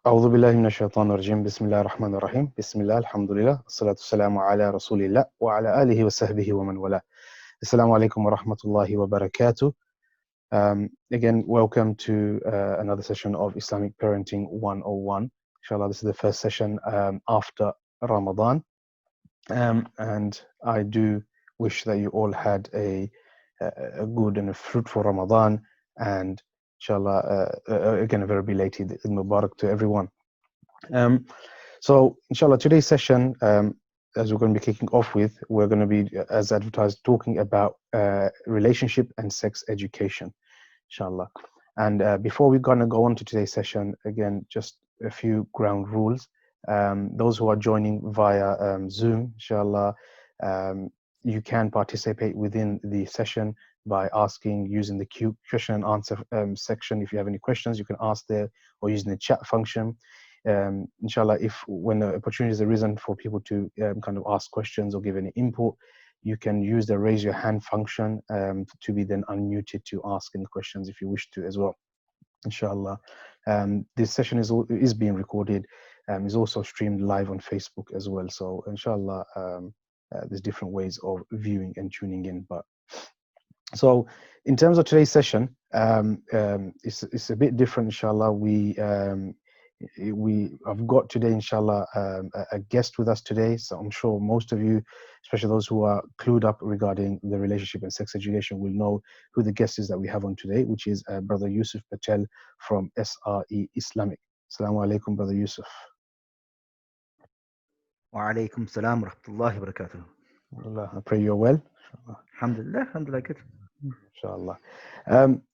أعوذ بالله من الشيطان الرجيم بسم الله الرحمن الرحيم بسم الله الحمد لله الصلاة والسلام على رسول الله وعلى آله وصحبه ومن والاه. Assalamu alaikum wa rahmatullahi wa barakatuh. Again, welcome to another session of Islamic Parenting 101. Inshallah, this is the first session after Ramadan. And I do wish that you all had a good and a fruitful Ramadan. And inshallah, again, a very belated Eid Mubarak to everyone. So inshallah, today's session, as we're going to be kicking off with, we're going to be, as advertised, talking about relationship and sex education, inshallah. And before we're going to go on to today's session, again, just a few ground rules. Those who are joining via Zoom, inshallah, you can participate within the session by asking, using the question and answer section. If you have any questions, you can ask there, or using the chat function. Inshallah, if when the opportunity has arisen for people to kind of ask questions or give any input, you can use the raise your hand function to be then unmuted to ask any questions if you wish to as well, inshallah. This session is being recorded, is also streamed live on Facebook as well, so inshallah, there's different ways of viewing and tuning in. But so in terms of today's session, it's a bit different, inshallah. I've got today, inshallah, a guest with us today. So I'm sure most of you, especially those who are clued up regarding the relationship and sex education, will know who the guest is that we have on today, which is Brother Yusuf Patel from SREislamic. Assalamu alaikum, Brother Yusuf. Wa alaikum salam wa rahmatullahi wa barakatuh. Allah, I pray you're well. Alhamdulillah, alhamdulillah, good. Inshallah.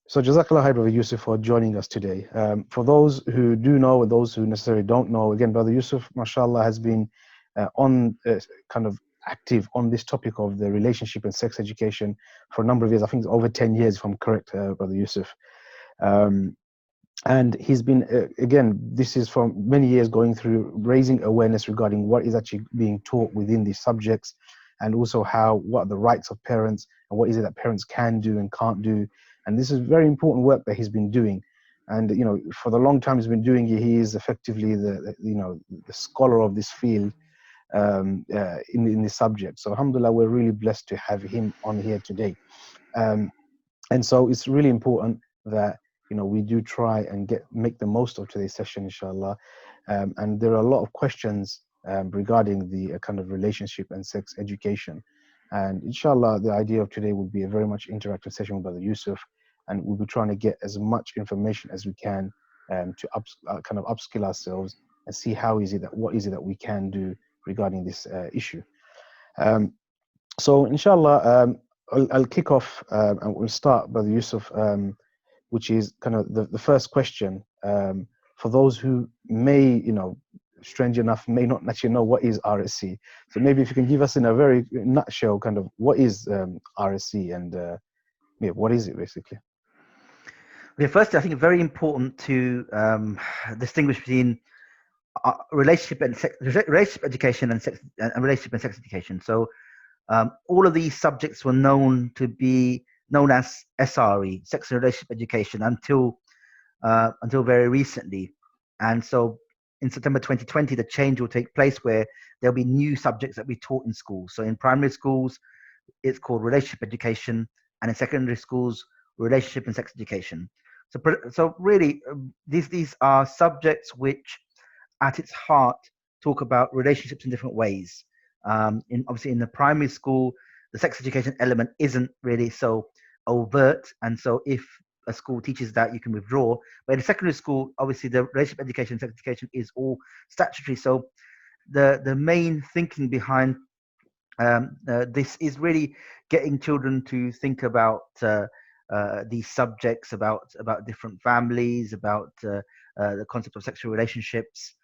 So Jazakallah khair, Brother Yusuf, for joining us today. For those who do know and those who necessarily don't know, again, Brother Yusuf, mashallah, has been kind of active on this topic of the relationship and sex education for a number of years. I think it's over 10 years, if I'm correct, Brother Yusuf. And he's been, again, this is from many years going through raising awareness regarding what is actually being taught within these subjects, and also what are the rights of parents and what is it that parents can do and can't do. And this is very important work that he's been doing. And, you know, for the long time he's been doing it, he is effectively the scholar of this field in this subject. So alhamdulillah, we're really blessed to have him on here today. And so it's really important that, you know, we do try and make the most of today's session, inshallah. And there are a lot of questions regarding the kind of relationship and sex education. And inshallah, the idea of today will be a very much interactive session with Brother Yusuf, and we'll be trying to get as much information as we can to kind of upskill ourselves and see what is it that we can do regarding this issue. So inshallah, I'll kick off and we'll start, Brother Yusuf, which is kind of the first question. For those who may, strange enough, may not actually know what is RSE. So maybe if you can give us in a very nutshell, kind of what is RSE and what is it basically? Okay, firstly, I think it's very important to distinguish between relationship education and relationship and sex education. So all of these subjects were known as SRE, sex and relationship education, until very recently. And so in September 2020, the change will take place where there'll be new subjects that we taught in schools. So in primary schools, it's called relationship education, and in secondary schools, relationship and sex education. So really, these are subjects which, at its heart, talk about relationships in different ways. Obviously, in the primary school, the sex education element isn't really so overt, and so if a school teaches that, you can withdraw. But in secondary school, obviously, the relationship education, sex education is all statutory. So the main thinking behind this is really getting children to think about these subjects, about different families, about the concept of sexual relationships,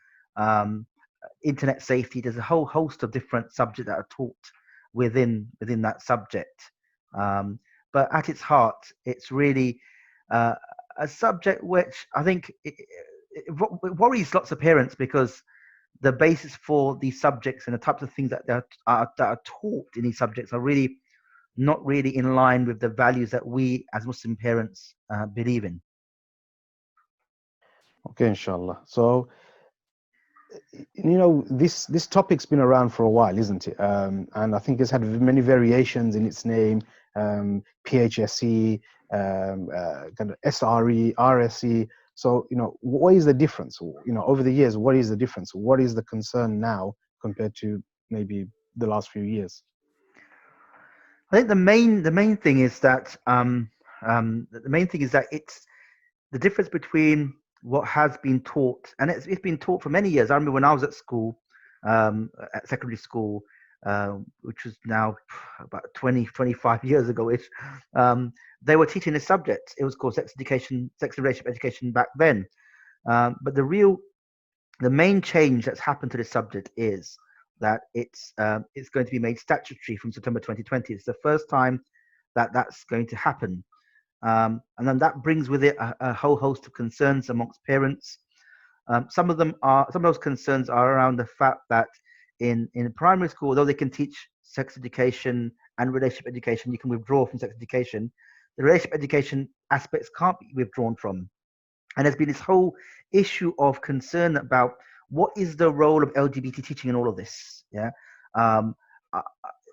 internet safety. There's a whole host of different subjects that are taught within that subject. But at its heart, it's really a subject which I think it worries lots of parents, because the basis for these subjects and the types of things that are taught in these subjects are really not really in line with the values that we as Muslim parents believe in. Okay, inshallah. So This topic's been around for a while, isn't it? And I think it's had many variations in its name. PHSE, kind of SRE, RSE. So, what is the difference? Over the years, what is the difference? What is the concern now compared to maybe the last few years? I think the main thing is that it's the difference between what has been taught, and it's been taught for many years. I remember when I was at school, at secondary school, which was now about 25 years ago, they were teaching this subject. It was called sex education, sex and relationship education back then. But the main change that's happened to this subject is that it's going to be made statutory from September 2020. It's the first time that that's going to happen. And then that brings with it a whole host of concerns amongst parents. Some of those concerns are around the fact that in primary school, although they can teach sex education and relationship education, you can withdraw from sex education. The relationship education aspects can't be withdrawn from. And there's been this whole issue of concern about what is the role of LGBT teaching in all of this. Yeah. Um,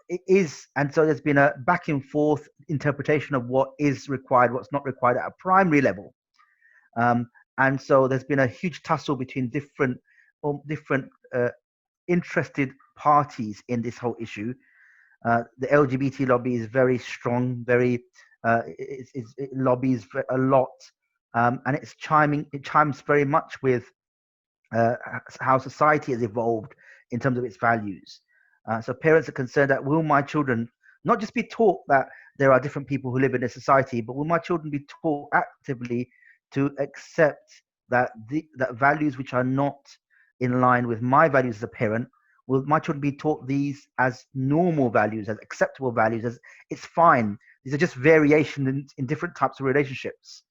it is, and so there's been a back and forth interpretation of what is required, what's not required at a primary level. Um, and so there's been a huge tussle between different interested parties in this whole issue. The LGBT lobby is very strong, it lobbies a lot, and it chimes very much with how society has evolved in terms of its values. So parents are concerned that will my children not just be taught that there are different people who live in a society, but will my children be taught actively to accept that that values which are not in line with my values as a parent, will my children be taught these as normal values, as acceptable values, as it's fine. These are just variations in different types of relationships.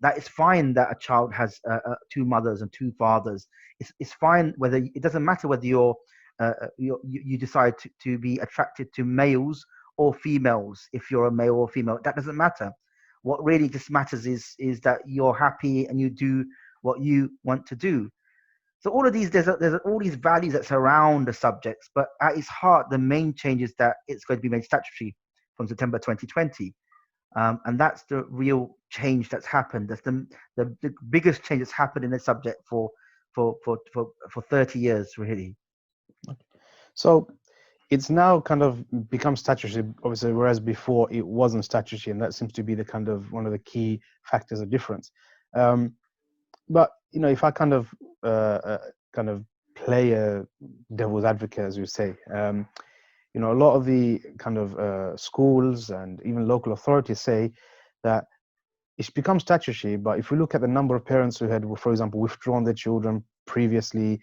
That it's fine that a child has two mothers and two fathers. It's fine whether it doesn't matter whether you decide to be attracted to males or females. If you're a male or female, that doesn't matter. What really just matters is that you're happy and you do what you want to do. So all of these, there's all these values that surround the subjects, but at its heart, the main change is that it's going to be made statutory from September 2020. And that's the real change that's happened. That's the biggest change that's happened in the subject for 30 years, really. So it's now kind of become statutory, obviously, whereas before it wasn't statutory, and that seems to be the kind of one of the key factors of difference. But if I kind of play a devil's advocate, as you say, a lot of the kind of schools and even local authorities say that it's become statutory. But if we look at the number of parents who had, for example, withdrawn their children previously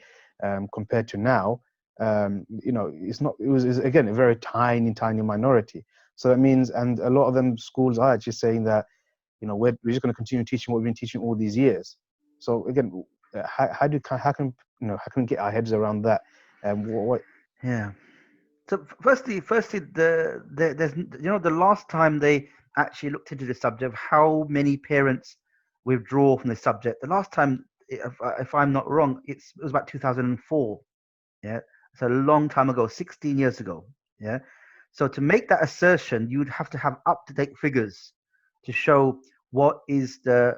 compared to now, it's not. It was again a very tiny minority. So that means, and a lot of them schools are actually saying that, we're just going to continue teaching what we've been teaching all these years. So again, how can we get our heads around that? What? Yeah. So firstly, there's the last time they actually looked into the subject of how many parents withdraw from the subject. The last time, if I'm not wrong, it was about 2004. Yeah, it's a long time ago, 16 years ago. Yeah, so to make that assertion, you'd have to have up-to-date figures to show what is the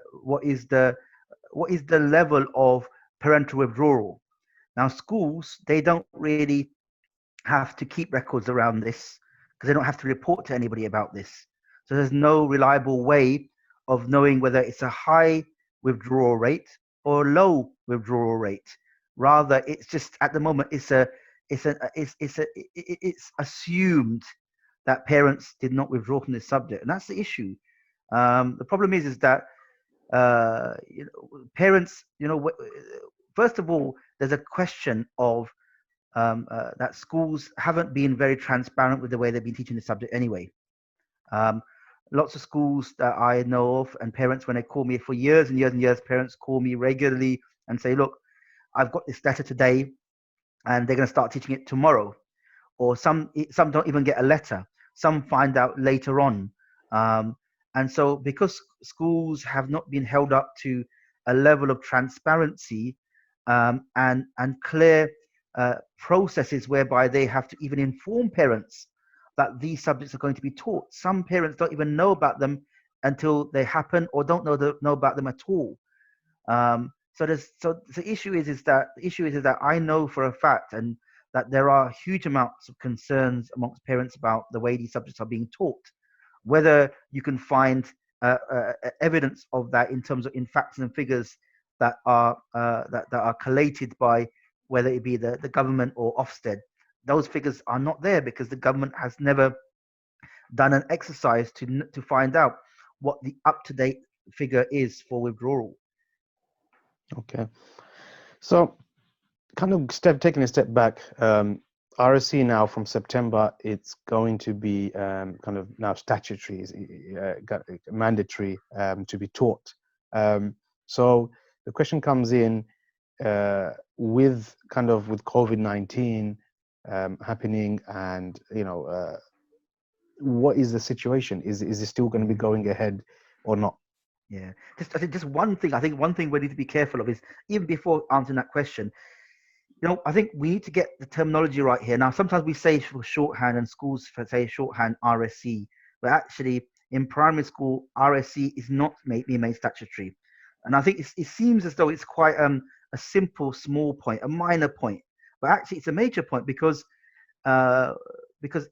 level of parental withdrawal. Now, schools, they don't really have to keep records around this because they don't have to report to anybody about this. So there's no reliable way of knowing whether it's a high withdrawal rate or low withdrawal rate. Rather, it's just at the moment it's assumed that parents did not withdraw from this subject, and that's the issue. The problem is that parents, first of all, there's a question of that schools haven't been very transparent with the way they've been teaching the subject anyway. Lots of schools that I know of, and parents, when they call me for years and years and years, parents call me regularly and say, look, I've got this letter today and they're going to start teaching it tomorrow. Or some don't even get a letter. Some find out later on. And so because schools have not been held up to a level of transparency, and clear processes whereby they have to even inform parents that these subjects are going to be taught. Some parents don't even know about them until they happen, or don't know about them at all. So the issue is that I know for a fact, and that there are huge amounts of concerns amongst parents about the way these subjects are being taught. Whether you can find evidence of that in terms of in facts and figures that are collated by whether it be the government or Ofsted, those figures are not there because the government has never done an exercise to find out what the up-to-date figure is for withdrawal. Okay, so kind of taking a step back, RSE now from September, it's going to be kind of now statutory, mandatory to be taught. So the question comes in with COVID-19 happening, and what is the situation? Is it still going to be going ahead or not? Yeah, I think just one thing. I think one thing we need to be careful of is, even before answering that question, I think we need to get the terminology right here. Now, sometimes we say shorthand, and schools say shorthand RSE, but actually in primary school, RSE is not being made statutory. And I think it seems as though it's quite a simple, small point, a minor point, but actually it's a major point because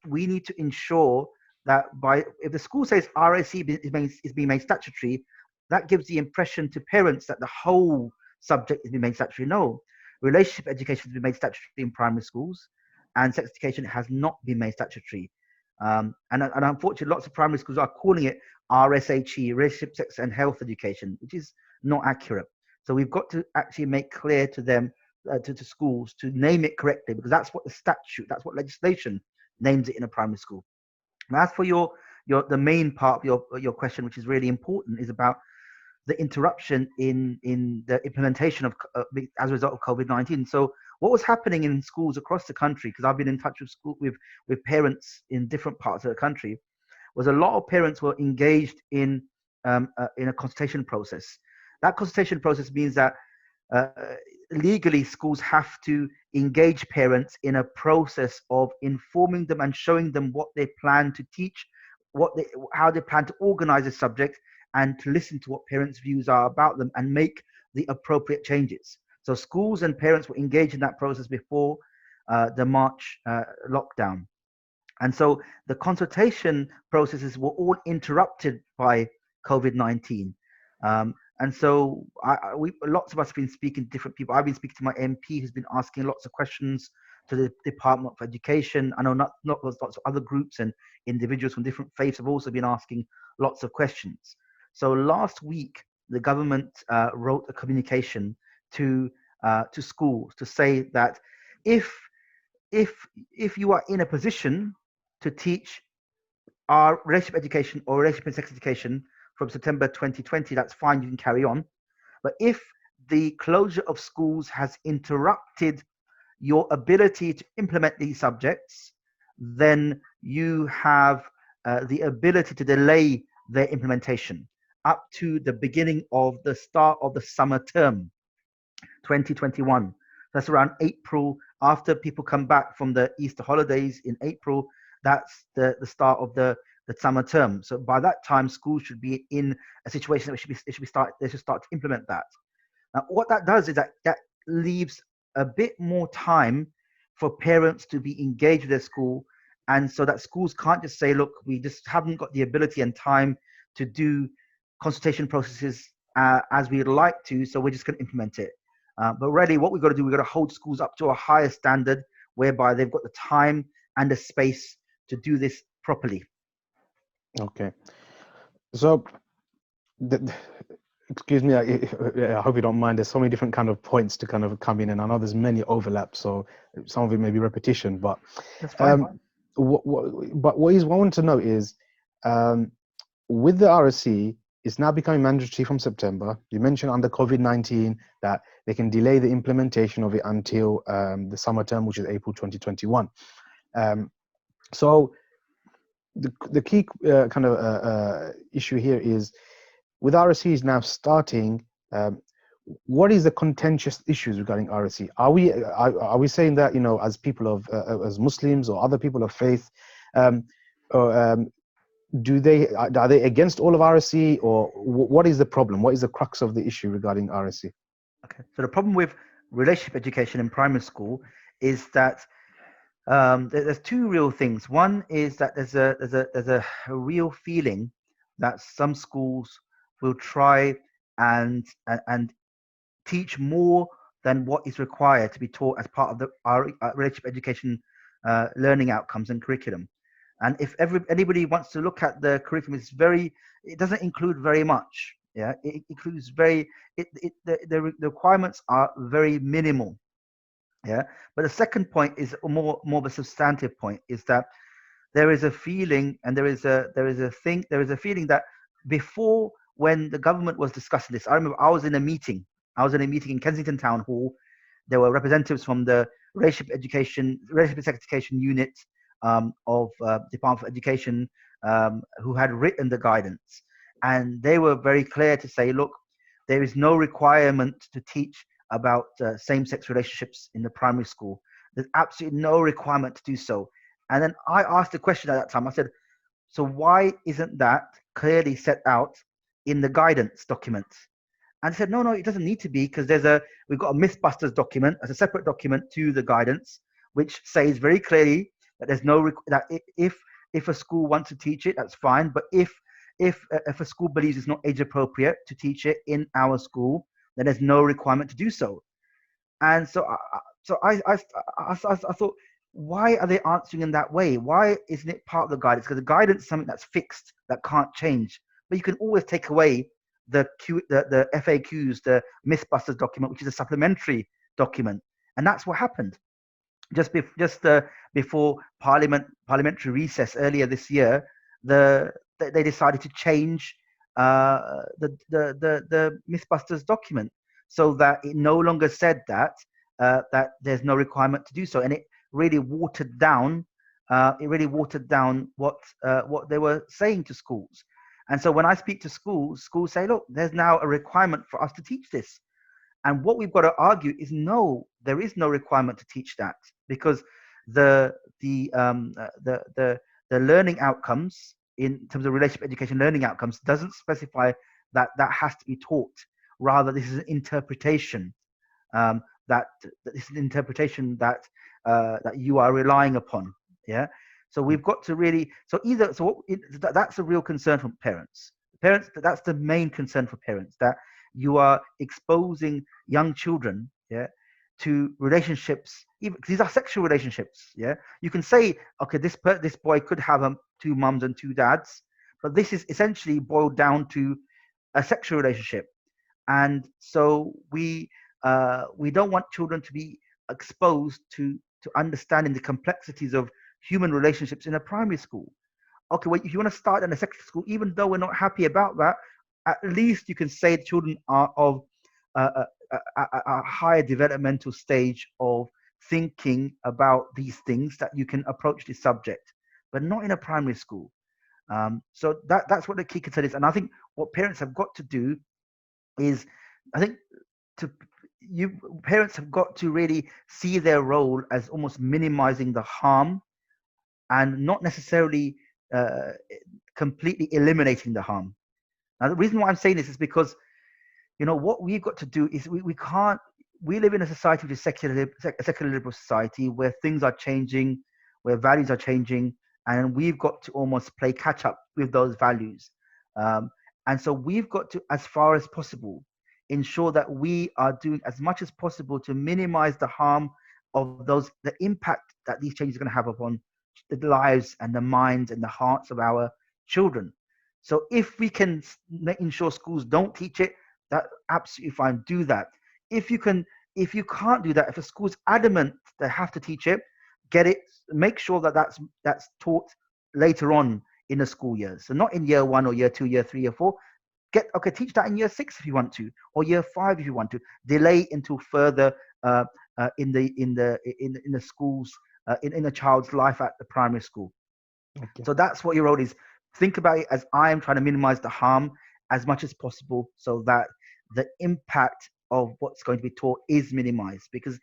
we need to ensure that if the school says RSE is being made statutory, that gives the impression to parents that the whole subject is being made statutory. No, relationship education has been made statutory in primary schools, and sex education has not been made statutory. And unfortunately, lots of primary schools are calling it RSHE, relationship, sex, and health education, which is not accurate. So we've got to actually make clear to them, to schools, to name it correctly, because that's what the statute, that's what legislation names it in a primary school. And as for the main part of your question, which is really important, is about the interruption in the implementation of as a result of COVID-19. So what was happening in schools across the country, because I've been in touch with parents in different parts of the country, was a lot of parents were engaged in a consultation process. That consultation process means that legally schools have to engage parents in a process of informing them and showing them what they plan to teach, how they plan to organize the subject, and to listen to what parents' views are about them and make the appropriate changes. So schools and parents were engaged in that process before the March lockdown. And so the consultation processes were all interrupted by COVID-19. And so lots of us have been speaking to different people. I've been speaking to my MP, who's been asking lots of questions to the Department of Education. I know lots of other groups and individuals from different faiths have also been asking lots of questions. So last week, the government wrote a communication to schools to say that if you are in a position to teach our relationship education or relationship and sex education from September 2020, that's fine, you can carry on. But if the closure of schools has interrupted your ability to implement these subjects, then you have the ability to delay their implementation up to the beginning of the start of the summer term 2021. That's around April, after people come back from the Easter holidays in April. That's the start of the summer term. So by that time, schools should be in a situation that they should start to implement that. Now, what that does is that leaves a bit more time for parents to be engaged with their school, and so that schools can't just say, look, we just haven't got the ability and time to do consultation processes as we'd like to, so we're just going to implement it. But really, what we've got to do, we've got to hold schools up to a higher standard, whereby they've got the time and the space to do this properly. Okay. So, excuse me, I hope you don't mind. There's so many different kind of points to kind of come in, and I know there's many overlaps, so some of it may be repetition. But that's fine. What I want to know is, with the RSE, it's now becoming mandatory from September. You mentioned under COVID-19 that they can delay the implementation of it until the summer term, which is April 2021. So the key kind of issue here is, with RSEs now starting, what is the contentious issues regarding RSE? Are we saying that, as people of as Muslims or other people of faith, um, or, are they against all of RSE, or what is the problem? What is the crux of the issue regarding RSE? Okay. So the problem with relationship education in primary school is that there's two real things. One is that there's a real feeling that some schools will try and teach more than what is required to be taught as part of our relationship education learning outcomes and curriculum. And if anybody wants to look at the curriculum, it doesn't include very much. Yeah, it includes the requirements are very minimal. Yeah, but the second point is more of a substantive point, is that there is a feeling, and there is a feeling that before, when the government was discussing this, I remember I was in a meeting in Kensington Town Hall. There were representatives from the relationship education unit of Department of Education who had written the guidance, and they were very clear to say, look, there is no requirement to teach about same-sex relationships in the primary school. There's absolutely no requirement to do so. And then I asked the question at that time. I said, so why isn't that clearly set out in the guidance document? And they said, no, it doesn't need to be, because we've got a Mythbusters document as a separate document to the guidance, which says very clearly that there's that if a school wants to teach it, that's fine. But if a school believes it's not age appropriate to teach it in our school, then there's no requirement to do so. And so I thought, why are they answering in that way? Why isn't it part of the guidance? Because the guidance is something that's fixed, that can't change. But you can always take away the FAQs, the Mythbusters document, which is a supplementary document. And that's what happened. Just before parliamentary recess earlier this year, they decided to change the Mythbusters document, so that it no longer said that there's no requirement to do so, and it really watered down what they were saying to schools. And so when I speak to schools say, look, there's now a requirement for us to teach this. And what we've got to argue is, no, there is no requirement to teach that, because the learning outcomes, in terms of relationship education learning outcomes, doesn't specify that has to be taught. Rather, this is an interpretation that you are relying upon. Yeah. So we've got to really, that's a real concern from parents. That's the main concern for parents, that you are exposing young children, yeah, to relationships, even because these are sexual relationships. Yeah, you can say, okay, this boy could have two mums and two dads, but this is essentially boiled down to a sexual relationship. And so we don't want children to be exposed to understanding the complexities of human relationships in a primary school. Okay, well, if you want to start in a secondary school, even though we're not happy about that, at least you can say children are of a higher developmental stage of thinking about these things, that you can approach this subject, but not in a primary school. So that's what the key concern is. And I think what parents have got to do is, parents have got to really see their role as almost minimizing the harm, and not necessarily completely eliminating the harm. Now, the reason why I'm saying this is because, what we've got to do is we live in a society which is a secular liberal society, where things are changing, where values are changing, and we've got to almost play catch up with those values. And so we've got to, as far as possible, ensure that we are doing as much as possible to minimize the harm of the impact that these changes are going to have upon the lives and the minds and the hearts of our children. So if we can ensure schools don't teach it, that's absolutely fine. Do that. If you can't do that, if a school's adamant they have to teach it, make sure that that's taught later on in the school year. So not in year 1 or year 2, year 3, year 4. Teach that in year 6 if you want to, or year 5 if you want to. Delay until further in the schools, in a child's life at the primary school. Okay. So that's what your role is. Think about it as I am trying to minimize the harm as much as possible, so that the impact of what's going to be taught is minimized, because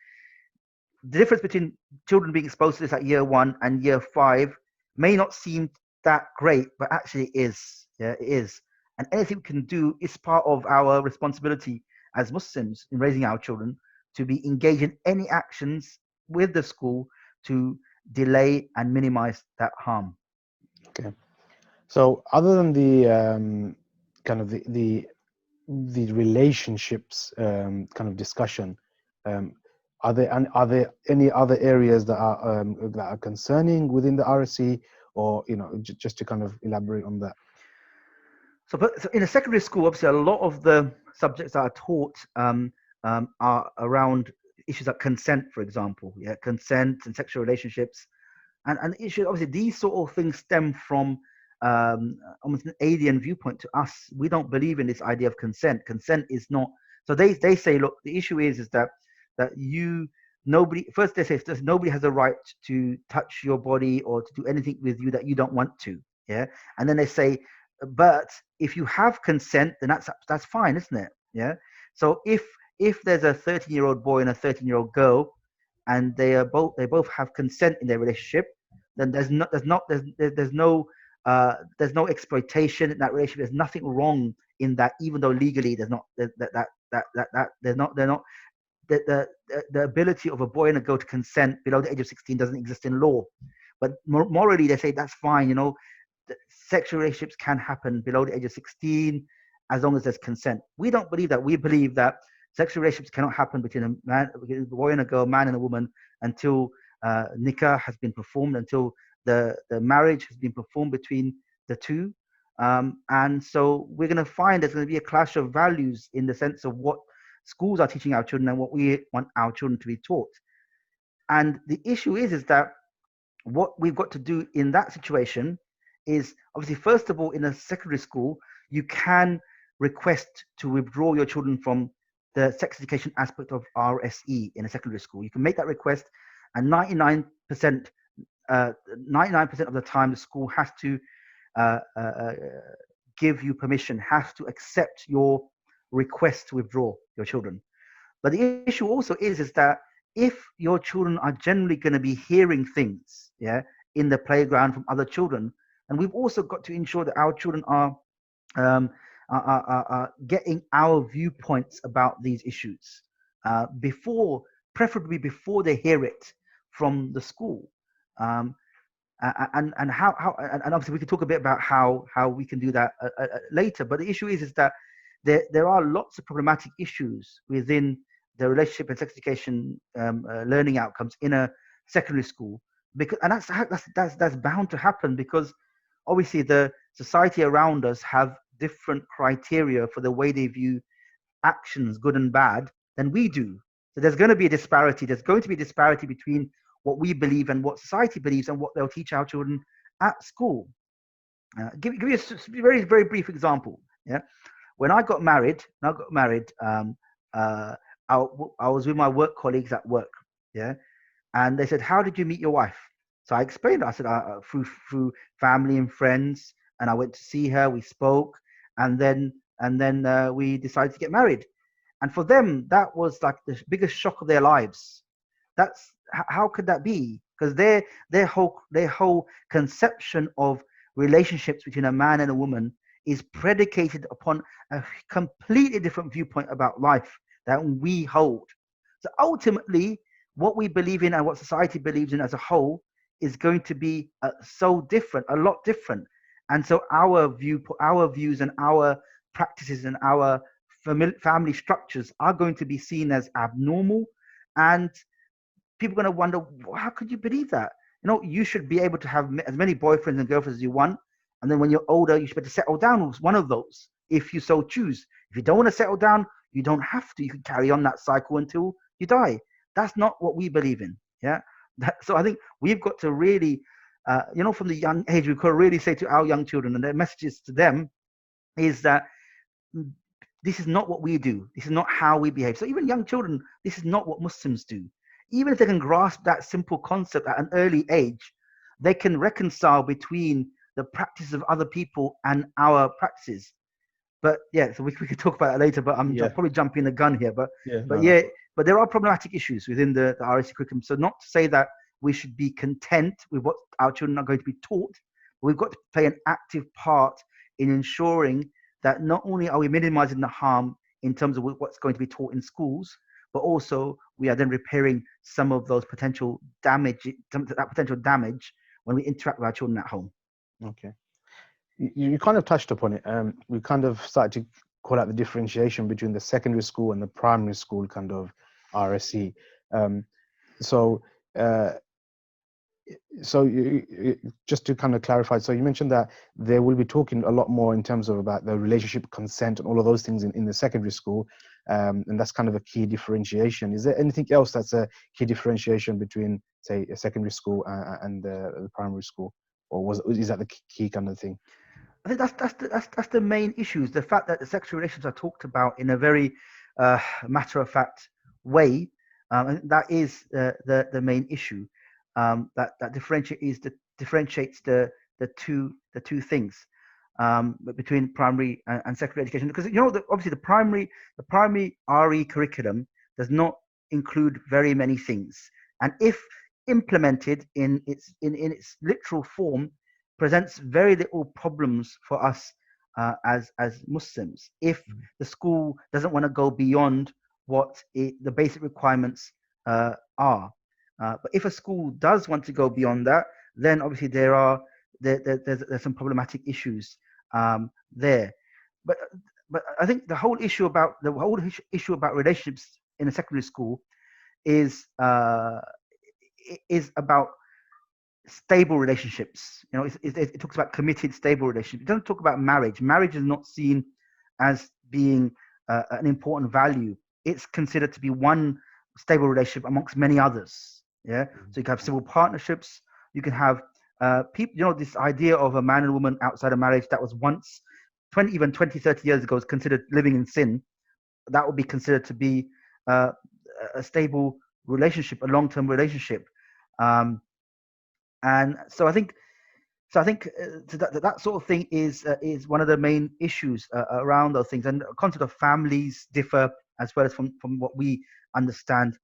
the difference between children being exposed to this at year 1 and year 5 may not seem that great, but actually it is. Yeah, it is. And anything we can do is part of our responsibility as Muslims in raising our children to be engaged in any actions with the school to delay and minimize that harm. Okay. So other than the kind of the relationships kind of discussion, um, are there any other areas that are concerning within the RSE, or just to kind of elaborate on that? So in a secondary school, obviously, a lot of the subjects that are taught are around issues like consent, for example. Yeah, consent and sexual relationships, and issues. Obviously, these sort of things stem from almost an alien viewpoint to us. We don't believe in this idea of consent. Consent is not. So they say, look, the issue is that nobody. First, they say nobody has a right to touch your body or to do anything with you that you don't want to. Yeah, and then they say, but if you have consent, then that's fine, isn't it? Yeah. So if there's a 13-year-old boy and a 13-year-old girl, and they both have consent in their relationship, then there's no exploitation in that relationship. There's nothing wrong in that, even though legally there's not there's not they're not the ability of a boy and a girl to consent below the age of 16 doesn't exist in law. But morally, they say that's fine. Sexual relationships can happen below the age of 16 as long as there's consent. We don't believe that. We believe that sexual relationships cannot happen between a boy and a girl, man and a woman, until nikah has been performed, until the marriage has been performed between the two. And so we're going to find there's going to be a clash of values in the sense of what schools are teaching our children and what we want our children to be taught. And the issue is that what we've got to do in that situation is, obviously, first of all, in a secondary school, you can request to withdraw your children from the sex education aspect of RSE in a secondary school. You can make that request, and 99% of the time, the school has to give you permission, has to accept your request to withdraw your children. But the issue also is that if your children are generally going to be hearing things, yeah, in the playground from other children, and we've also got to ensure that our children are getting our viewpoints about these issues preferably before they hear it from the school. And obviously we can talk a bit about how we can do that later. But the issue is that there are lots of problematic issues within the relationship and sex education learning outcomes in a secondary school, and that's bound to happen, because obviously the society around us have different criteria for the way they view actions, good and bad, than we do. So there's going to be a disparity. There's going to be a disparity between what we believe and what society believes and what they'll teach our children at school. Give you a very, very brief example. Yeah, when I got married, I was with my work colleagues at work. Yeah, and they said, "How did you meet your wife?" So I explained. I said, "Through family and friends, and I went to see her. We spoke, and then we decided to get married." And for them, that was like the biggest shock of their lives. That's how could that be? Because their whole conception of relationships between a man and a woman is predicated upon a completely different viewpoint about life that we hold. So ultimately, what we believe in and what society believes in as a whole is going to be so different, a lot different. And so our views and our practices and our family structures are going to be seen as abnormal, and people are going to wonder, how could you believe that? You should be able to have as many boyfriends and girlfriends as you want, and then when you're older, you should be able to settle down with one of those if you so choose. If you don't want to settle down, you don't have to. You can carry on that cycle until you die. That's not what we believe in. Yeah. So I think we've got to really, from the young age, we could really say to our young children, and their messages to them is that this is not what we do. This is not how we behave. So even young children, this is not what Muslims do. Even if they can grasp that simple concept at an early age, they can reconcile between the practices of other people and our practices. but yeah, so we could talk about it later. But I'm Yeah. probably jumping the gun here. Yeah. But No. No. yeah, but there are problematic issues within the RSE curriculum. So not to say that we should be content with what our children are going to be taught, but we've got to play an active part in ensuring that not only are we minimizing the harm in terms of what's going to be taught in schools, but also we are then repairing some of those potential damage, that potential damage when we interact with our children at home. Okay. You kind of touched upon it. We kind of started to call out the differentiation between the secondary school and the primary school kind of RSE. Um, so, uh, just to kind of clarify, so you mentioned that they will be talking a lot more in terms of about the relationship, consent, and all of those things in the secondary school, and that's kind of a key differentiation. Is there anything else that's a key differentiation between, say, a secondary school and the primary school, or is that the key kind of thing? I think that's the main issues. The fact that the sexual relations are talked about in a very matter of fact way, and that is the main issue. That differentiates the two things between primary and secondary education. Because obviously the primary RE curriculum does not include very many things, and if implemented in its literal form, presents very little problems for us as Muslims if the school doesn't want to go beyond what the basic requirements are. But if a school does want to go beyond that, then obviously there's some problematic issues there. But I think the whole issue about relationships in a secondary school is about stable relationships. It talks about committed, stable relationships. It doesn't talk about marriage. Marriage is not seen as being an important value. It's considered to be one stable relationship amongst many others. Yeah. So you can have civil partnerships. You can have people. This idea of a man and woman outside of marriage that was once 20, 30 years ago was considered living in sin. That would be considered to be a stable relationship, a long-term relationship. And so I think that sort of thing is one of the main issues around those things. And the concept of families differ as well as from what we understand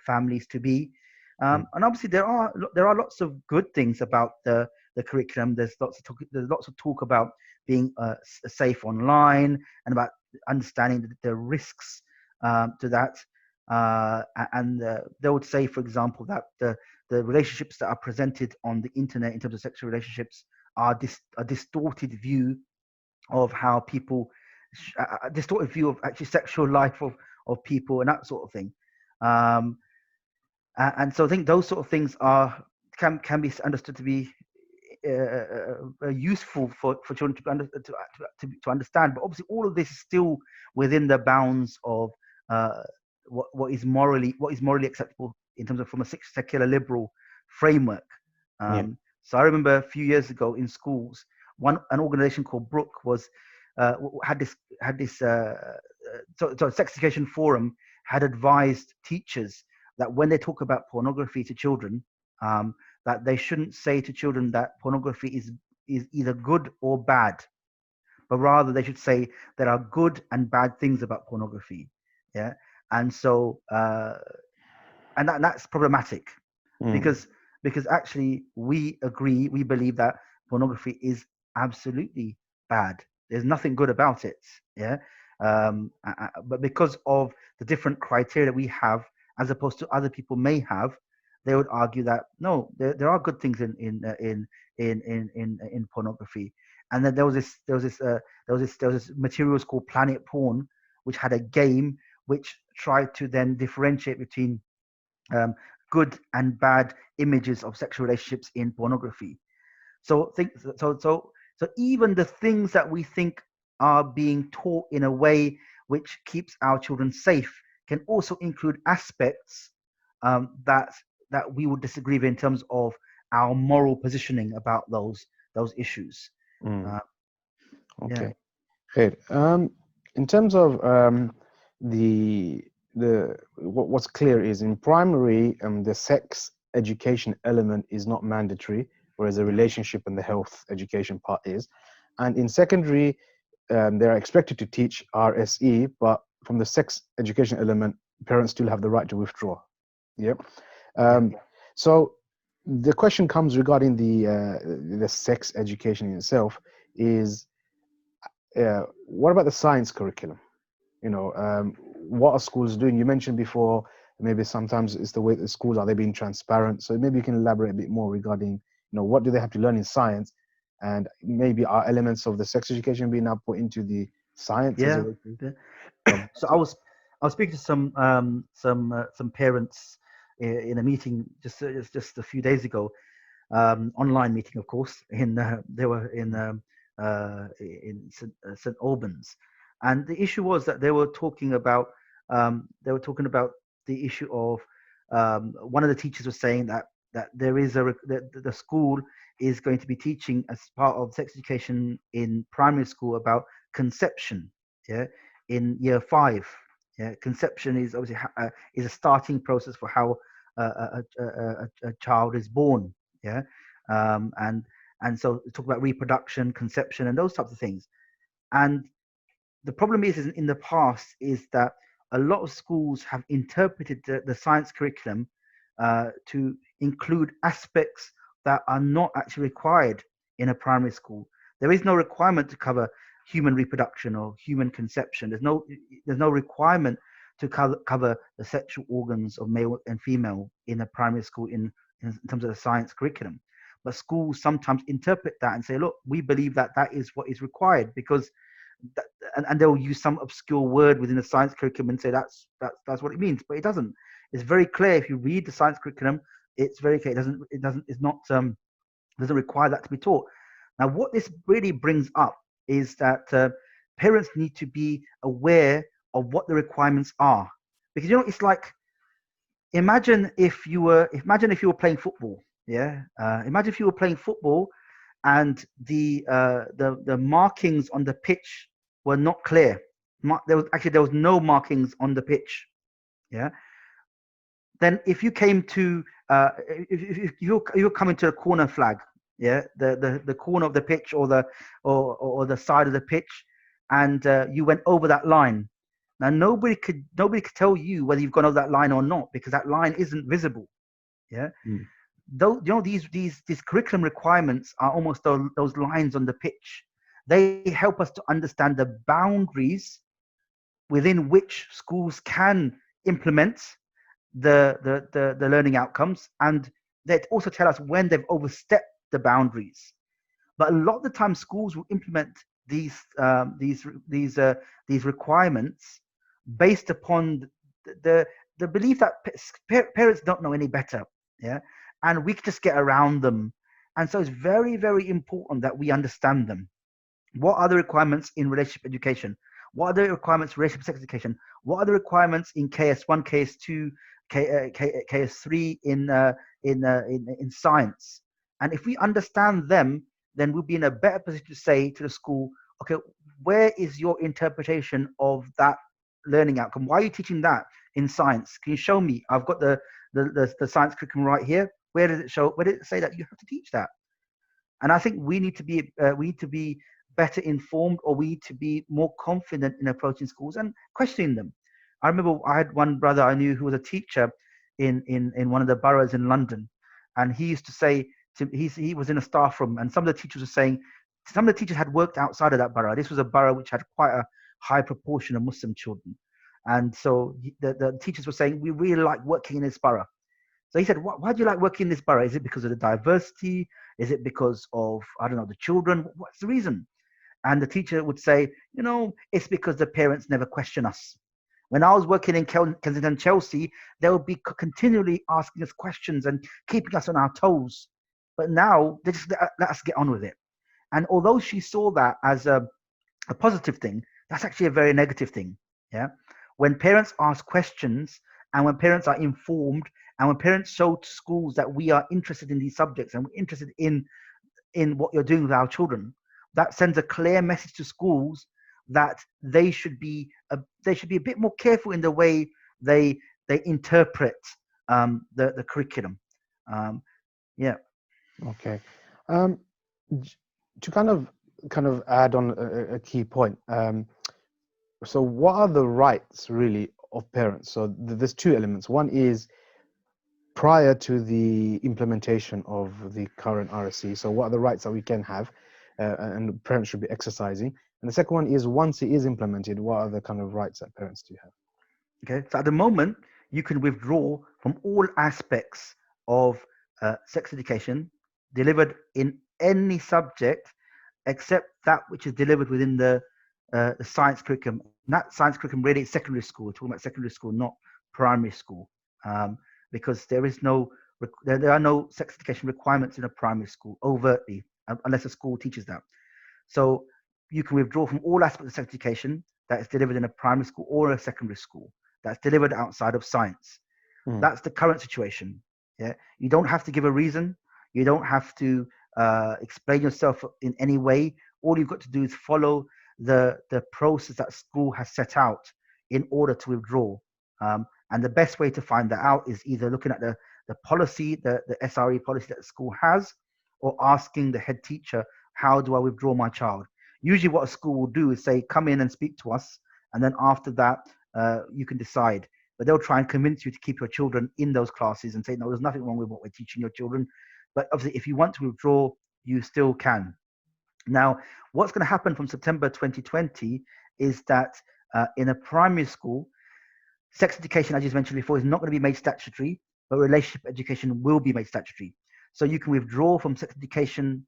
families to be. And obviously there are lots of good things about the curriculum. There's lots of talk about being safe online and about understanding the risks to that. And they would say, for example, that the relationships that are presented on the internet in terms of sexual relationships are a distorted view of how people, a distorted view of actually sexual life of people and that sort of thing. And so I think those sort of things can be understood to be useful for children to understand. But obviously, all of this is still within the bounds of what is morally acceptable in terms of from a secular liberal framework. So I remember a few years ago in schools, an organization called Brook had this Sex Education Forum had advised teachers that when they talk about pornography to children, that they shouldn't say to children that pornography is either good or bad, but rather they should say there are good and bad things about pornography. Yeah. And so that's problematic because actually we believe that pornography is absolutely bad. There's nothing good about it. Yeah. But because of the different criteria we have, as opposed to other people may have, they would argue that no, there are good things in pornography. And then there was this materials called Planet Porn, which had a game which tried to then differentiate between good and bad images of sexual relationships in pornography. So even the things that we think are being taught in a way which keeps our children safe can also include aspects that we would disagree with in terms of our moral positioning about those issues. Okay. Great. In terms of what's clear is in primary, the sex education element is not mandatory, whereas the relationship and the health education part is. And in secondary, they're expected to teach RSE, but from the sex education element, parents still have the right to withdraw. Yep. So the question comes regarding the sex education in itself is, what about the science curriculum? What are schools doing? You mentioned before, maybe sometimes it's the way the schools are they being transparent. So maybe you can elaborate a bit more regarding, what do they have to learn in science, and maybe are elements of the sex education being now put into the science as a way to cover So it? I was speaking to some parents in a meeting just a few days ago, online meeting, of course. They were in St. Albans, and the issue was that they were talking about the issue of, one of the teachers was saying that there is that the school is going to be teaching as part of sex education in primary school about conception, in year 5. Conception is obviously is a starting process for how a child is born. Yeah. And so talk about reproduction, conception, and those types of things. And the problem is in the past is that a lot of schools have interpreted the science curriculum to include aspects that are not actually required in a primary school. There is no requirement to cover human reproduction or human conception. There's no requirement to cover the sexual organs of male and female in a primary school in terms of the science curriculum. But schools sometimes interpret that and say, look, we believe that is what is required, because and they'll use some obscure word within the science curriculum and say that's what it means, but it doesn't. It's very clear if you read the science curriculum. It's very clear. Doesn't require that to be taught. Now, what this really brings up is that parents need to be aware of what the requirements are, because it's like, imagine if you were playing football. Imagine if you were playing football and the markings on the pitch were not clear. There was no markings on the pitch. Then if you came to if you're coming to a corner flag, the corner of the pitch, or the side of the pitch, and you went over that line. Now nobody could tell you whether you've gone over that line or not, because that line isn't visible. Though these curriculum requirements are almost those lines on the pitch. They help us to understand the boundaries within which schools can implement the learning outcomes, and they also tell us when they've overstepped the boundaries. But a lot of the time, schools will implement these requirements based upon the belief that parents don't know any better, and we just get around them. And so it's very, very important that we understand them. What are the requirements in relationship education? What are the requirements for relationship sex education? What are the requirements in KS1, KS2, KS3 in science? And if we understand them, then we'll be in a better position to say to the school, okay, where is your interpretation of that learning outcome? Why are you teaching that in science? Can you show me? I've got the science curriculum right here. Where does it show? Where does it say that you have to teach that? And I think we need to be better informed, or we need to be more confident in approaching schools and questioning them. I remember I had one brother I knew who was a teacher in one of the boroughs in London, and he used to say he was in a staff room, and some of the teachers were saying, some of the teachers had worked outside of that borough. This was a borough which had quite a high proportion of Muslim children, and so the teachers were saying, we really like working in this borough. So he said, why do you like working in this borough? Is it because of the diversity? Is it because of, I don't know, the children? What's the reason? And the teacher would say, it's because the parents never question us. When I was working in Kensington, Chelsea, they would be continually asking us questions and keeping us on our toes. But now they just let us get on with it. And although she saw that as a positive thing, that's actually a very negative thing. When parents ask questions, and when parents are informed, and when parents show to schools that we are interested in these subjects and we're interested in what you're doing with our children, that sends a clear message to schools that they should be a bit more careful in the way they interpret the curriculum. Okay. To kind of kind of add on a key point. So what are the rights really of parents? So there's two elements. One is prior to the implementation of the current RSE. So what are the rights that we can have and parents should be exercising? And the second one is once it is implemented, what are the kind of rights that parents do have? Okay, so at the moment, you can withdraw from all aspects of sex education delivered in any subject except that which is delivered within the science curriculum. And that science curriculum really is secondary school. We're talking about secondary school, not primary school, because there are no sex education requirements in a primary school overtly, unless a school teaches that. So you can withdraw from all aspects of sex education that is delivered in a primary school or a secondary school that's delivered outside of science. That's the current situation. Yeah, you don't have to give a reason. You don't have to explain yourself in any way. All you've got to do is follow the process that school has set out in order to withdraw. And the best way to find that out is either looking at the policy, the SRE policy that the school has, or asking the head teacher, how do I withdraw my child? Usually what a school will do is say, come in and speak to us. And then after that, you can decide. But they'll try and convince you to keep your children in those classes and say, no, there's nothing wrong with what we're teaching your children. But obviously, if you want to withdraw, you still can. Now, what's going to happen from September 2020 is that in a primary school, sex education, as you mentioned before, is not going to be made statutory, but relationship education will be made statutory. So you can withdraw from sex education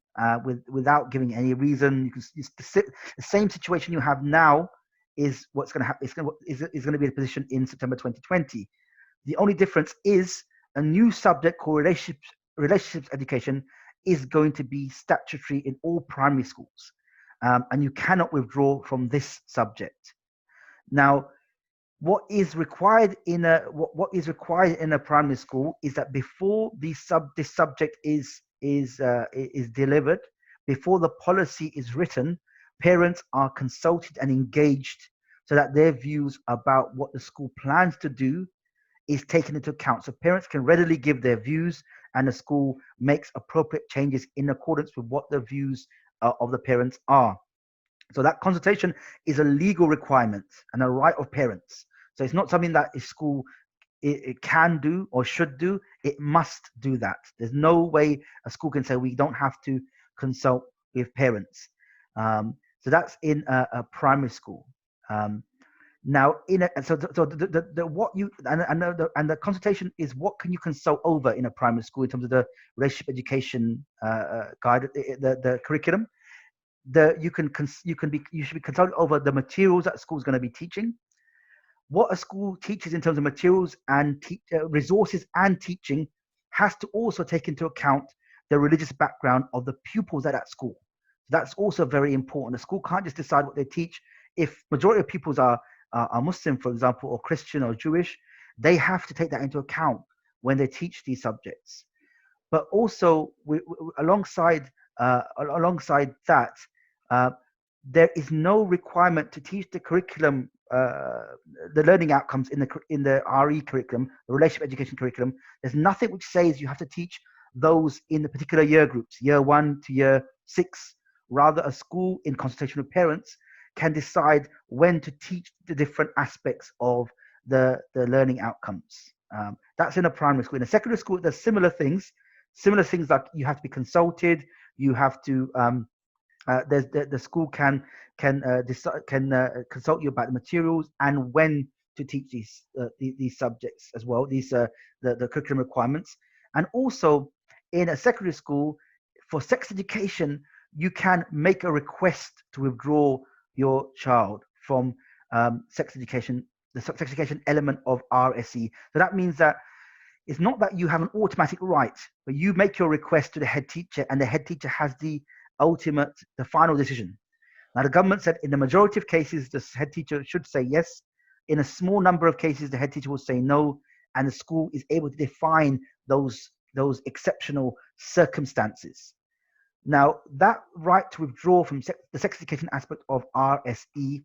without giving any reason. You can the same situation you have now is what's going to happen. Is going to be the position in September 2020. The only difference is a new subject called relationships education is going to be statutory in all primary schools, and you cannot withdraw from this subject. Now, what is required in a primary school is that before this subject is delivered, before the policy is written, parents are consulted and engaged so that their views about what the school plans to do is taken into account. So parents can readily give their views and the school makes appropriate changes in accordance with what the views of the parents are. So that consultation is a legal requirement and a right of parents. So it's not something that a school it can do or should do. It must do that. There's no way a school can say we don't have to consult with parents. So that's in a primary school. Now, what you and the consultation is what can you consult over in a primary school in terms of the relationship education guide, the curriculum. You should be consulted over the materials that school is going to be teaching. What a school teaches in terms of materials and resources and teaching has to also take into account the religious background of the pupils at that school. That's also very important. The school can't just decide what they teach. If majority of pupils are Muslim, for example, or Christian or Jewish, they have to take that into account when they teach these subjects. But also, alongside that, there is no requirement to teach the curriculum, the learning outcomes in the RE curriculum, the relationship education curriculum. There's nothing which says you have to teach those in the particular year groups, year 1 to year 6. Rather, a school, in consultation with parents, can decide when to teach the different aspects of the learning outcomes. That's in a primary school. In a secondary school, there's similar things like you have to be consulted. You have to the school can consult you about the materials and when to teach these subjects as well. These the curriculum requirements. And also in a secondary school for sex education, you can make a request to withdraw your child from sex education, the sex education element of RSE. So that means that it's not that you have an automatic right, but you make your request to the head teacher, and the head teacher has the final decision. Now, the government said in the majority of cases, the head teacher should say yes. In a small number of cases, the head teacher will say no, and the school is able to define those exceptional circumstances. Now, that right to withdraw from the sex education aspect of RSE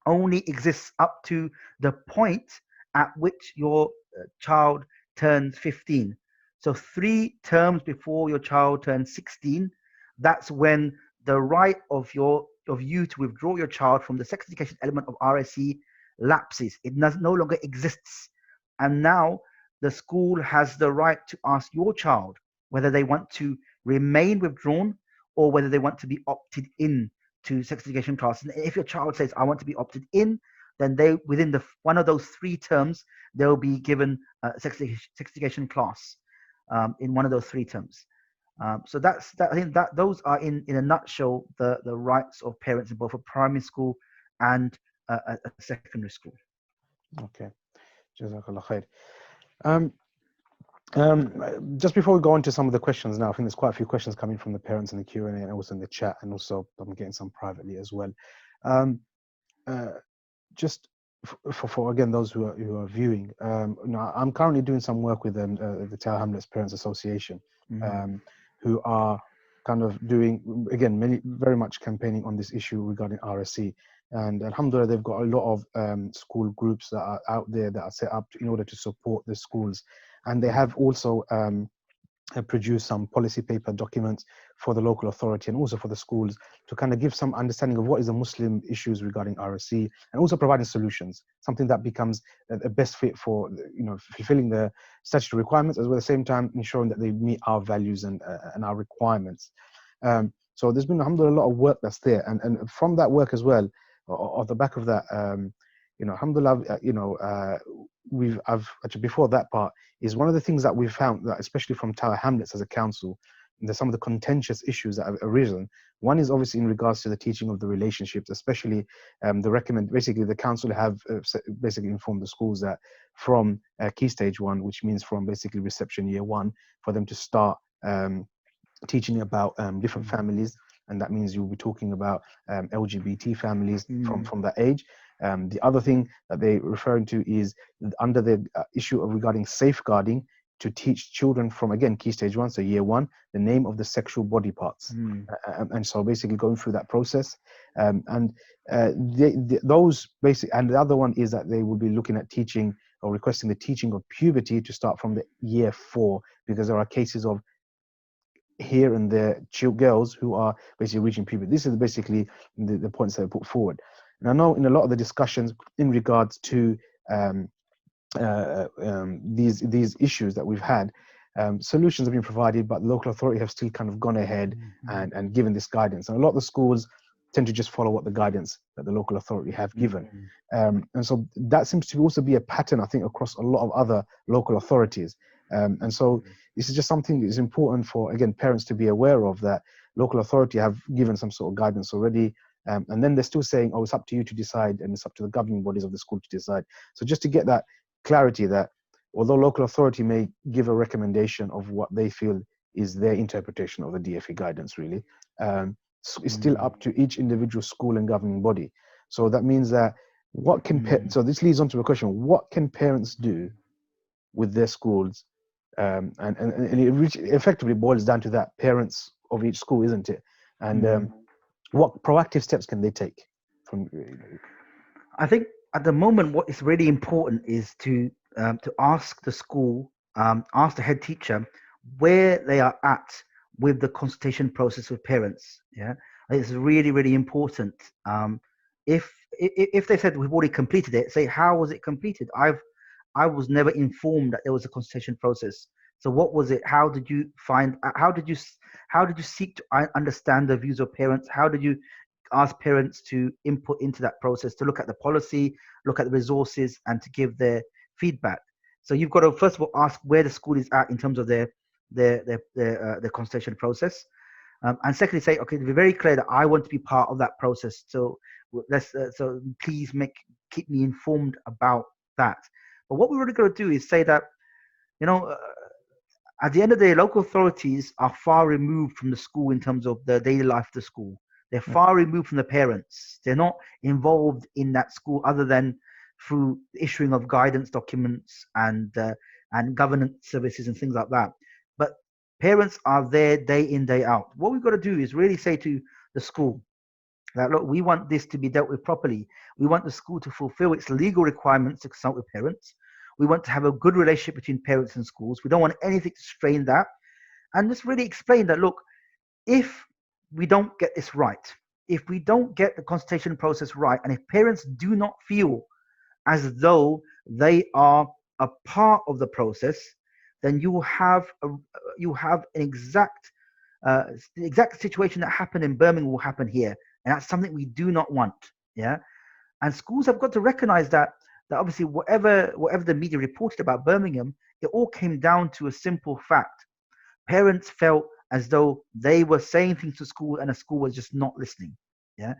only exists up to the point at which your child turns 15. So 3 terms before your child turns 16, that's when the right of you to withdraw your child from the sex education element of RSE lapses. It no longer exists. And now the school has the right to ask your child whether they want to remain withdrawn or whether they want to be opted in to sex education class. And if your child says, I want to be opted in, then they, within one of those 3 terms, they'll be given a sex education class in one of those 3 terms. So that's that. I think that those are in a nutshell the rights of parents in both a primary school and a secondary school. Okay, Jazakallah khair. Just before we go into some of the questions now, I think there's quite a few questions coming from the parents in the Q&A and also in the chat, and also I'm getting some privately as well. Just for again those who are viewing, I'm currently doing some work with the Tower Hamlets Parents Association, who are kind of doing again very much campaigning on this issue regarding RSE. And alhamdulillah, they've got a lot of school groups that are out there that are set up in order to support the schools. And they have also produced some policy paper documents for the local authority and also for the schools to kind of give some understanding of what is the Muslim issues regarding RSE, and also providing solutions, something that becomes a best fit for fulfilling the statutory requirements, as well at the same time ensuring that they meet our values and our requirements. So there's been alhamdulillah a lot of work that's there, and from that work as well, off the back of that, alhamdulillah, I've actually, before that part, is one of the things that we've found, that especially from Tower Hamlets as a council, there's some of the contentious issues that have arisen. One is obviously in regards to the teaching of the relationships, especially basically the council have basically informed the schools that from Key Stage 1, which means from basically reception year 1, for them to start teaching about different families, and that means you'll be talking about LGBT families from that age. The other thing that they're referring to is under the issue of regarding safeguarding, to teach children from, again, Key Stage 1, so year 1, the name of the sexual body parts. And so basically going through that process. Those basic, and the other one is that they will be looking at teaching or requesting the teaching of puberty to start from the year 4, because there are cases of here and there girls who are basically reaching puberty. This is basically the points that I put forward. And I know in a lot of the discussions in regards to these issues that we've had, solutions have been provided, but the local authority have still kind of gone ahead and given this guidance. And a lot of the schools tend to just follow what the guidance that the local authority have given. And so that seems to also be a pattern, I think, across a lot of other local authorities. And so this is just something that is important for, again, parents to be aware of, that local authority have given some sort of guidance already. And then they're still saying, oh, it's up to you to decide, and it's up to the governing bodies of the school to decide. So just to get that clarity, that although local authority may give a recommendation of what they feel is their interpretation of the DFE guidance, really, it's still up to each individual school and governing body. So that means that what can so this leads on to a question: what can parents do with their schools? And it effectively boils down to that, parents of each school, isn't it? And what proactive steps can they take? I think at the moment, what is really important is to ask the school, ask the head teacher where they are at with the consultation process with parents. Yeah, I think it's really, really important. If they said we've already completed it, say, how was it completed? I was never informed that there was a consultation process. So what was it? How did you find? How did you seek to understand the views of parents? How did you ask parents to input into that process, to look at the policy, look at the resources, and to give their feedback? So you've got to first of all ask where the school is at in terms of their consultation process, and secondly say, okay, to be very clear that I want to be part of that process. So so please keep me informed about that. But what we're really going to do is say that, at the end of the day, local authorities are far removed from the school in terms of the daily life of the school. They're far removed from the parents. They're not involved in that school other than through issuing of guidance documents and governance services and things like that. But parents are there day in, day out. What we've got to do is really say to the school that, look, we want this to be dealt with properly. We want the school to fulfill its legal requirements to consult with parents. We want to have a good relationship between parents and schools. We don't want anything to strain that. And just really explain that, look, if we don't get this right, if we don't get the consultation process right, and if parents do not feel as though they are a part of the process, then you have an exact the exact situation that happened in Birmingham will happen here, and that's something we do not want. Yeah, and schools have got to recognize that obviously whatever the media reported about Birmingham, it all came down to a simple fact: parents felt as though they were saying things to school and the school was just not listening. Yeah.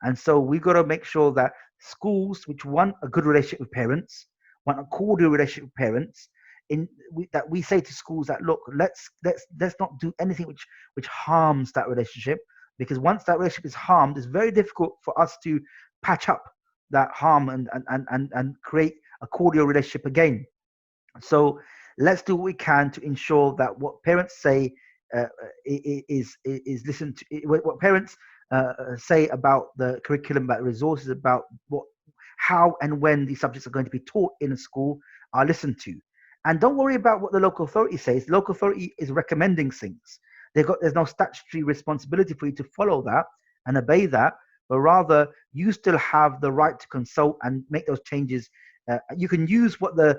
And so we got to make sure that schools which want a good relationship with parents, want a cordial relationship with parents, that we say to schools that, look, let's not do anything which harms that relationship, because once that relationship is harmed, it's very difficult for us to patch up that harm and create a cordial relationship again. So let's do what we can to ensure that what parents say is listened to. What parents say about the curriculum, about resources, about how and when these subjects are going to be taught in a school are listened to. And don't worry about what the local authority says. The local authority is recommending things. There's no statutory responsibility for you to follow that and obey that, but rather you still have the right to consult and make those changes. You can use what the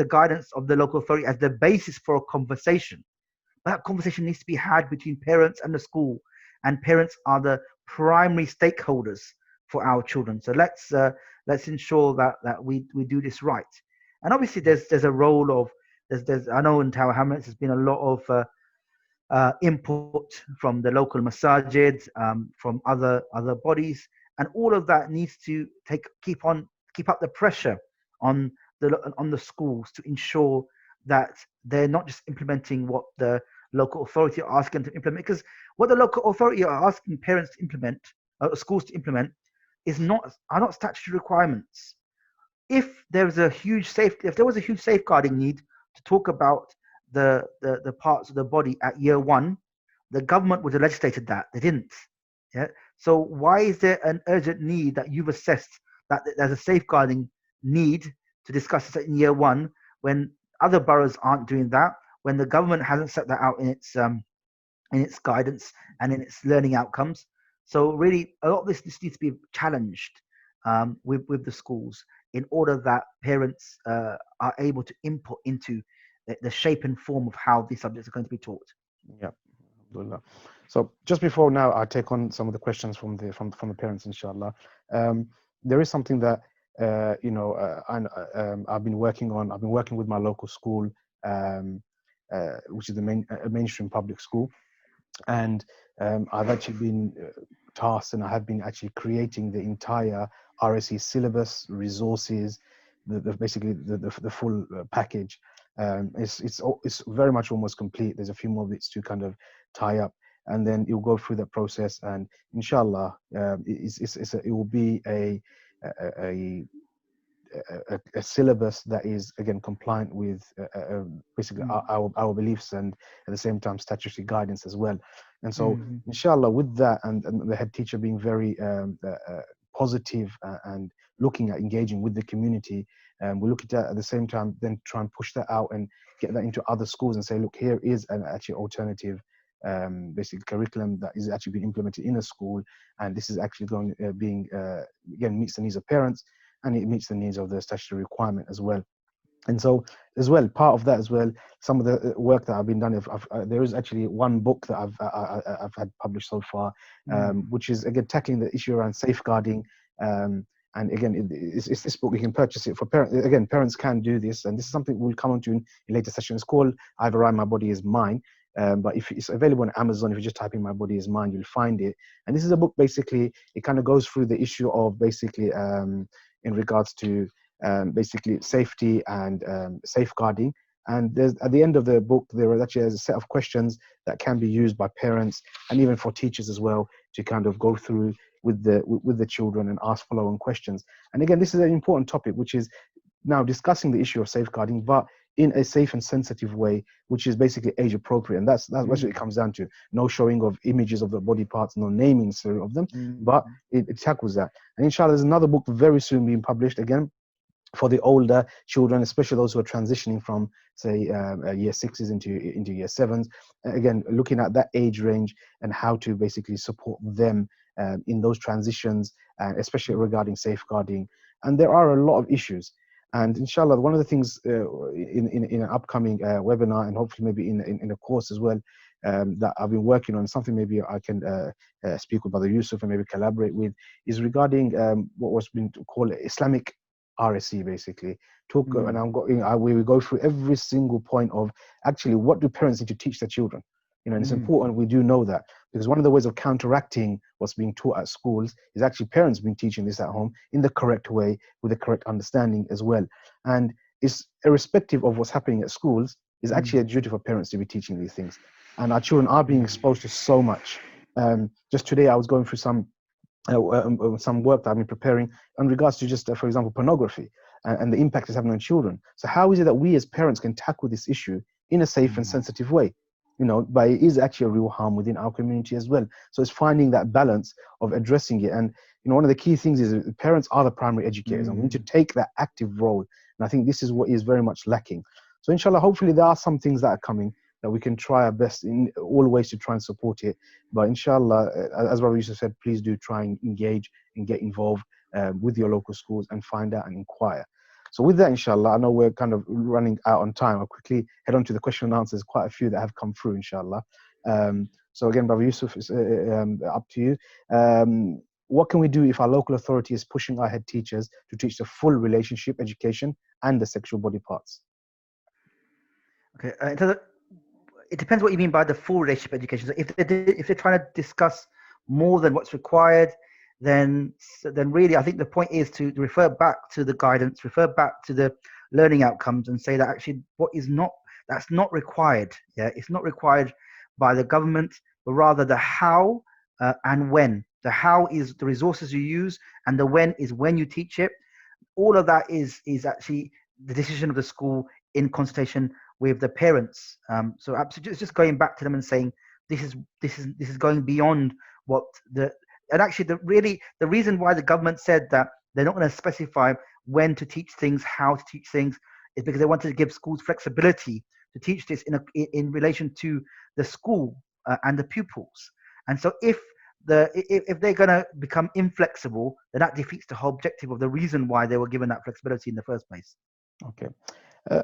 guidance of the local authority as the basis for a conversation. But that conversation needs to be had between parents and the school, and parents are the primary stakeholders for our children. So let's ensure that we do this right. And obviously, there's a role of there's I know in Tower Hamlets there's been a lot of input from the local masajid, from other bodies, and all of that needs to keep up the pressure on the schools to ensure that they're not just implementing what the local authority are asking them to implement, because what the local authority are asking parents to implement, schools to implement, are not statutory requirements. If there was a huge safeguarding need to talk about the parts of the body at year one, the government would have legislated that. They didn't. Yeah. So why is there an urgent need that you've assessed that there's a safeguarding need to discuss this in year one, when other boroughs aren't doing that, when the government hasn't set that out in its guidance and in its learning outcomes? So really, a lot of this needs to be challenged with the schools in order that parents are able to input into the shape and form of how these subjects are going to be taught. Yeah. So just before now, I take on some of the questions from the parents, inshallah. There is something that I've been working on. I've been working with my local school, which is a mainstream public school, and I've actually been tasked, and I have been actually creating the entire RSE syllabus, resources, basically the full package. It's very much almost complete. There's a few more bits to kind of tie up, and then you'll go through that process, and inshallah, it will be a syllabus that is again compliant with basically our beliefs, and at the same time statutory guidance as well. And so inshallah, with that, and the head teacher being very positive and looking at engaging with the community, we look at that at the same time, then try and push that out and get that into other schools and say, look, here is an actually alternative basic curriculum that is actually being implemented in a school, and this is actually going again meets the needs of parents, and it meets the needs of the statutory requirement as well. And so as well, part of that as well, some of the work that I've been done, there is actually one book that I've had published so far, which is again tackling the issue around safeguarding. And again, it's this book. You can purchase it for parents. Again, parents can do this, and this is something we'll come on to in later sessions. It's called I've Arrived, My Body Is Mine. But if it's available on Amazon, if you just type in My Body Is Mine, you'll find it. And this is a book, basically, it kind of goes through the issue of basically in regards to basically safety and safeguarding. And there's, at the end of the book, there is actually a set of questions that can be used by parents and even for teachers as well to kind of go through with the children and ask follow-on questions. And again, this is an important topic, which is now discussing the issue of safeguarding, but in a safe and sensitive way, which is basically age appropriate. And that's what it comes down to. No showing of images of the body parts, no naming of them, but it tackles that. And inshallah, there's another book very soon being published again, for the older children, especially those who are transitioning from, say, year sixes into year sevens. Again, looking at that age range and how to basically support them in those transitions, and especially regarding safeguarding. And there are a lot of issues. And inshallah, one of the things in an upcoming webinar, and hopefully maybe in a course as well, that I've been working on, something maybe I can speak with Brother Yusuf and maybe collaborate with, is regarding what was been called Islamic RSE, basically. And I'm going, we will go through every single point of actually what do parents need to teach their children. And it's important we do know that, because one of the ways of counteracting what's being taught at schools is actually parents being teaching this at home in the correct way with the correct understanding as well. And it's irrespective of what's happening at schools, it's actually a duty for parents to be teaching these things. And our children are being exposed to so much. Just today, I was going through some work that I've been preparing in regards to just, for example, pornography and the impact it's having on children. So how is it that we as parents can tackle this issue in a safe and sensitive way? But it is actually a real harm within our community as well. So it's finding that balance of addressing it. And one of the key things is that parents are the primary educators, and we need to take that active role. And I think this is what is very much lacking. So inshallah, hopefully there are some things that are coming that we can try our best in all ways to try and support it. But inshallah, as Brother Yusuf said, please do try and engage and get involved with your local schools and find out and inquire. So with that, inshallah, I know we're kind of running out on time. I'll quickly head on to the question and answers, quite a few that have come through, inshallah. So again, Brother Yusuf, is up to you. What can we do if our local authority is pushing our head teachers to teach the full relationship education and the sexual body parts? Okay, it depends what you mean by the full relationship education. So if they're trying to discuss more than what's required, then really I think the point is to refer back to the guidance, refer back to the learning outcomes, and say that actually that's not required. Yeah, it's not required by the government, but rather the how and when. The how is the resources you use, and the when is when you teach it. All of that is actually the decision of the school in consultation with the parents. So absolutely, it's just going back to them and saying this is going beyond what and actually the reason why the government said that they're not going to specify when to teach things, how to teach things, is because they wanted to give schools flexibility to teach this in relation to the school and the pupils. And so if they're going to become inflexible, then that defeats the whole objective of the reason why they were given that flexibility in the first place. Okay.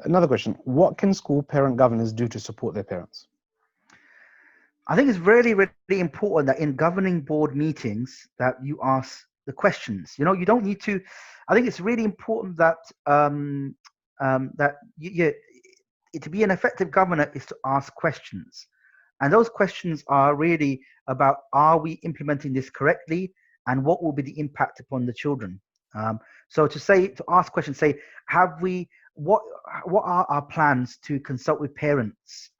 Another question. What can school parent governors do to support their parents? I think it's really, really important that in governing board meetings that you ask the questions. You don't need to. I think it's really important that to be an effective governor is to ask questions, and those questions are really about: are we implementing this correctly, and what will be the impact upon the children? So to ask questions, say, what are our plans to consult with parents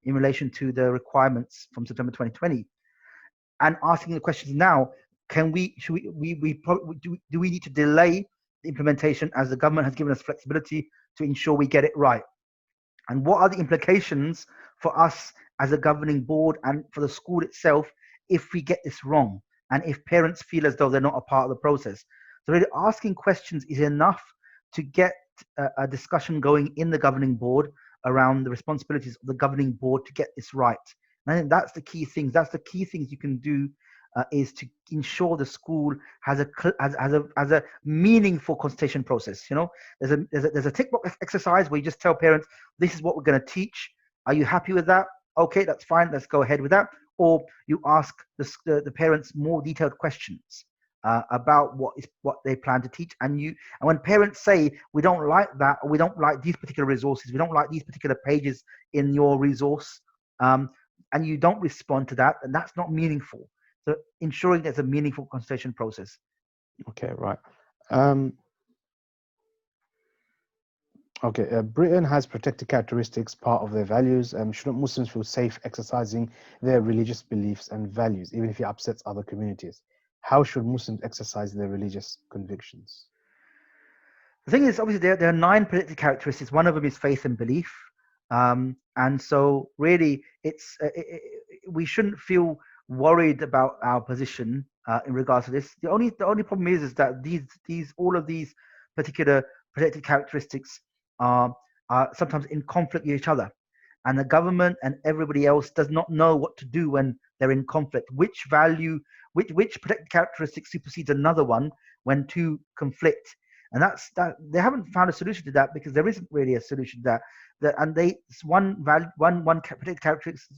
in relation to the requirements from September 2020, and asking the questions now: do we need to delay the implementation as the government has given us flexibility to ensure we get it right? And what are the implications for us as a governing board and for the school itself if we get this wrong, and if parents feel as though they're not a part of the process? So really asking questions is enough to get a discussion going in the governing board around the responsibilities of the governing board to get this right. And I think that's the key things. That's the key things you can do is to ensure the school has a meaningful consultation process. There's a tick box exercise where you just tell parents, this is what we're going to teach. Are you happy with that? Okay, that's fine. Let's go ahead with that. Or you ask the parents more detailed questions about what they plan to teach. And when parents say, we don't like that, or we don't like these particular resources, we don't like these particular pages in your resource, and you don't respond to that, then that's not meaningful. So ensuring there's a meaningful consultation process. Okay, right. Britain has protected characteristics, part of their values. Shouldn't Muslims feel safe exercising their religious beliefs and values, even if it upsets other communities? How should Muslims exercise their religious convictions? The thing is, obviously, there are 9 protected characteristics. One of them is faith and belief. And so really, we shouldn't feel worried about our position in regards to this. The only problem is that all of these particular protected characteristics are, are sometimes in conflict with each other. And the government and everybody else does not know what to do when they're in conflict. Which value, which protected characteristic supersedes another one when two conflict? And that's that. They haven't found a solution to that because there isn't really a solution to that. And they one value, one protected characteristic,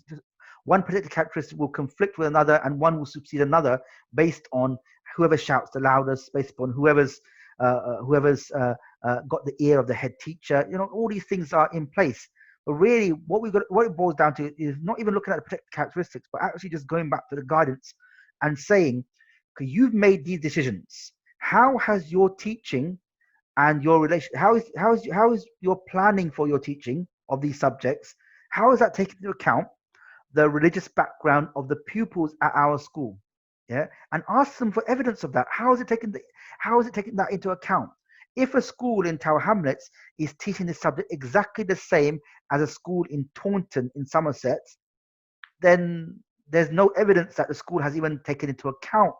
one protected characteristic will conflict with another, and one will supersede another based on whoever shouts the loudest, based upon whoever's got the ear of the head teacher. You know, all these things are in place. But really, what it boils down to is not even looking at the protected characteristics, but actually just going back to the guidance and saying, okay, you've made these decisions. How has your teaching and your relation, how is your planning for your teaching of these subjects? How is that taken into account the religious background of the pupils at our school? Yeah, and ask them for evidence of that. How is it taking that into account? If a school in Tower Hamlets is teaching this subject exactly the same as a school in Taunton in Somerset, then there's no evidence that the school has even taken into account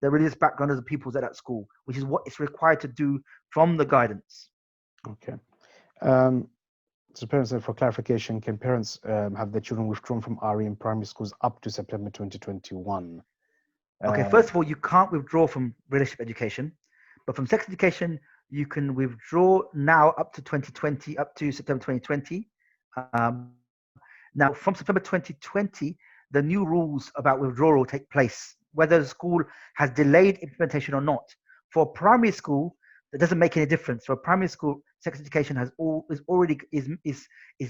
the religious background of the pupils at that school, which is what it's required to do from the guidance. Okay. So parents, for clarification, can parents have their children withdrawn from RE in primary schools up to September 2021? Okay, first of all, you can't withdraw from relationship education, but from sex education, you can withdraw now up to 2020, up to September 2020. Now, from September 2020, the new rules about withdrawal will take place, whether the school has delayed implementation or not. For primary school, that doesn't make any difference. For primary school, sex education is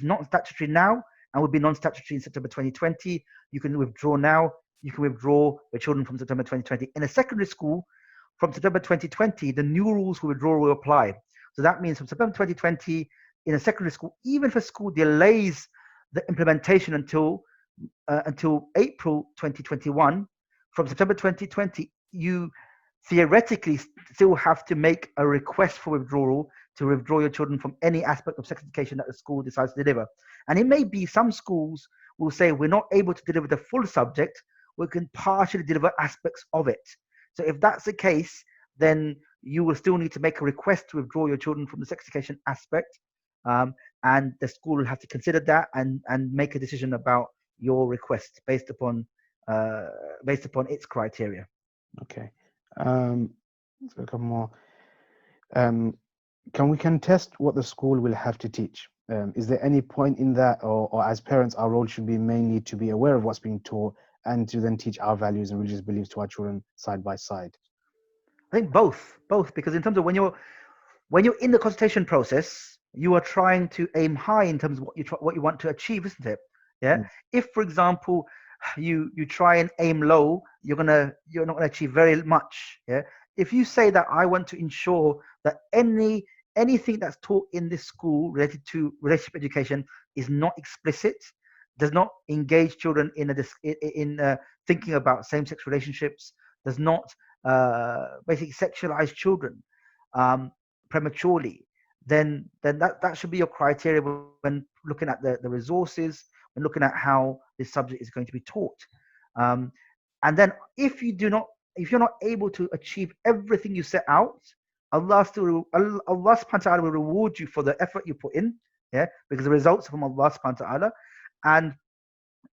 not statutory now and will be non-statutory in September 2020. You can withdraw now. You can withdraw your children from September 2020. In a secondary school, from September 2020, the new rules for withdrawal will apply. So that means from September 2020, in a secondary school, even if a school delays the implementation until April 2021, from September 2020, you theoretically still have to make a request for withdrawal to withdraw your children from any aspect of sex education that the school decides to deliver. And it may be some schools will say, we're not able to deliver the full subject, we can partially deliver aspects of it. So if that's the case, then you will still need to make a request to withdraw your children from the sex education aspect. And the school will have to consider that and make a decision about your request based upon its criteria. Okay. So a couple more. Can we contest what the school will have to teach? Is there any point in that, or as parents, our role should be mainly to be aware of what's being taught and to then teach our values and religious beliefs to our children side by side? I think both, because in terms of when you're in the consultation process, you are trying to aim high in terms of what you want to achieve, isn't it? Yeah. Mm. If, for example, you try and aim low, you're not gonna achieve very much. Yeah. If you say that I want to ensure that anything that's taught in this school related to relationship education is not explicit, does not engage children in thinking about same-sex relationships, does not basically sexualize children prematurely, then that should be your criteria when looking at the resources, when looking at how this subject is going to be taught. And then if you're not able to achieve everything you set out, Allah subhanahu wa ta'ala will reward you for the effort you put in, yeah, because the results are from Allah subhanahu wa ta'ala. And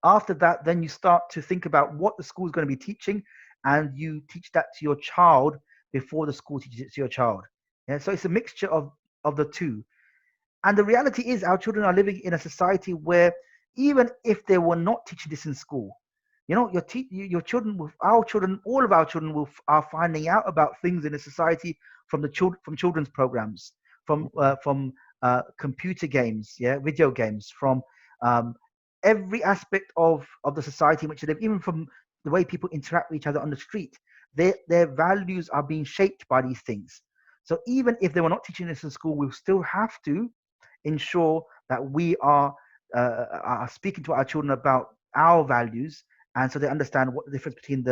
after that, then you start to think about what the school is going to be teaching, and you teach that to your child before the school teaches it to your child. Yeah, so it's a mixture of the two. And the reality is, our children are living in a society where even if they were not teaching this in school, you know, your children, our children, all of our children are finding out about things in the society from children's programs, from computer games, yeah, video games, from every aspect of the society in which they live, even from the way people interact with each other on the street. Their values are being shaped by these things. So even if they were not teaching this in school, we still have to ensure that we are speaking to our children about our values, and so they understand what the difference between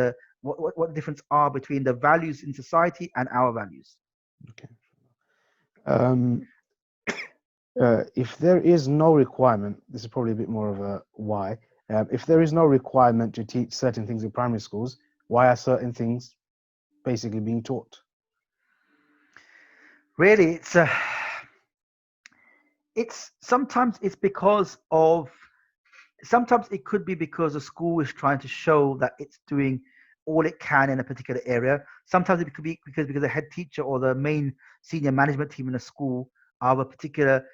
what the difference are between the values in society and our values. Okay. If there is no requirement, this is probably a bit more of a why. If there is no requirement to teach certain things in primary schools, why are certain things basically being taught? Really, It's sometimes it's because of sometimes it could be because the school is trying to show that it's doing all it can in a particular area. Sometimes it could be because the head teacher or the main senior management team in a school are of a particular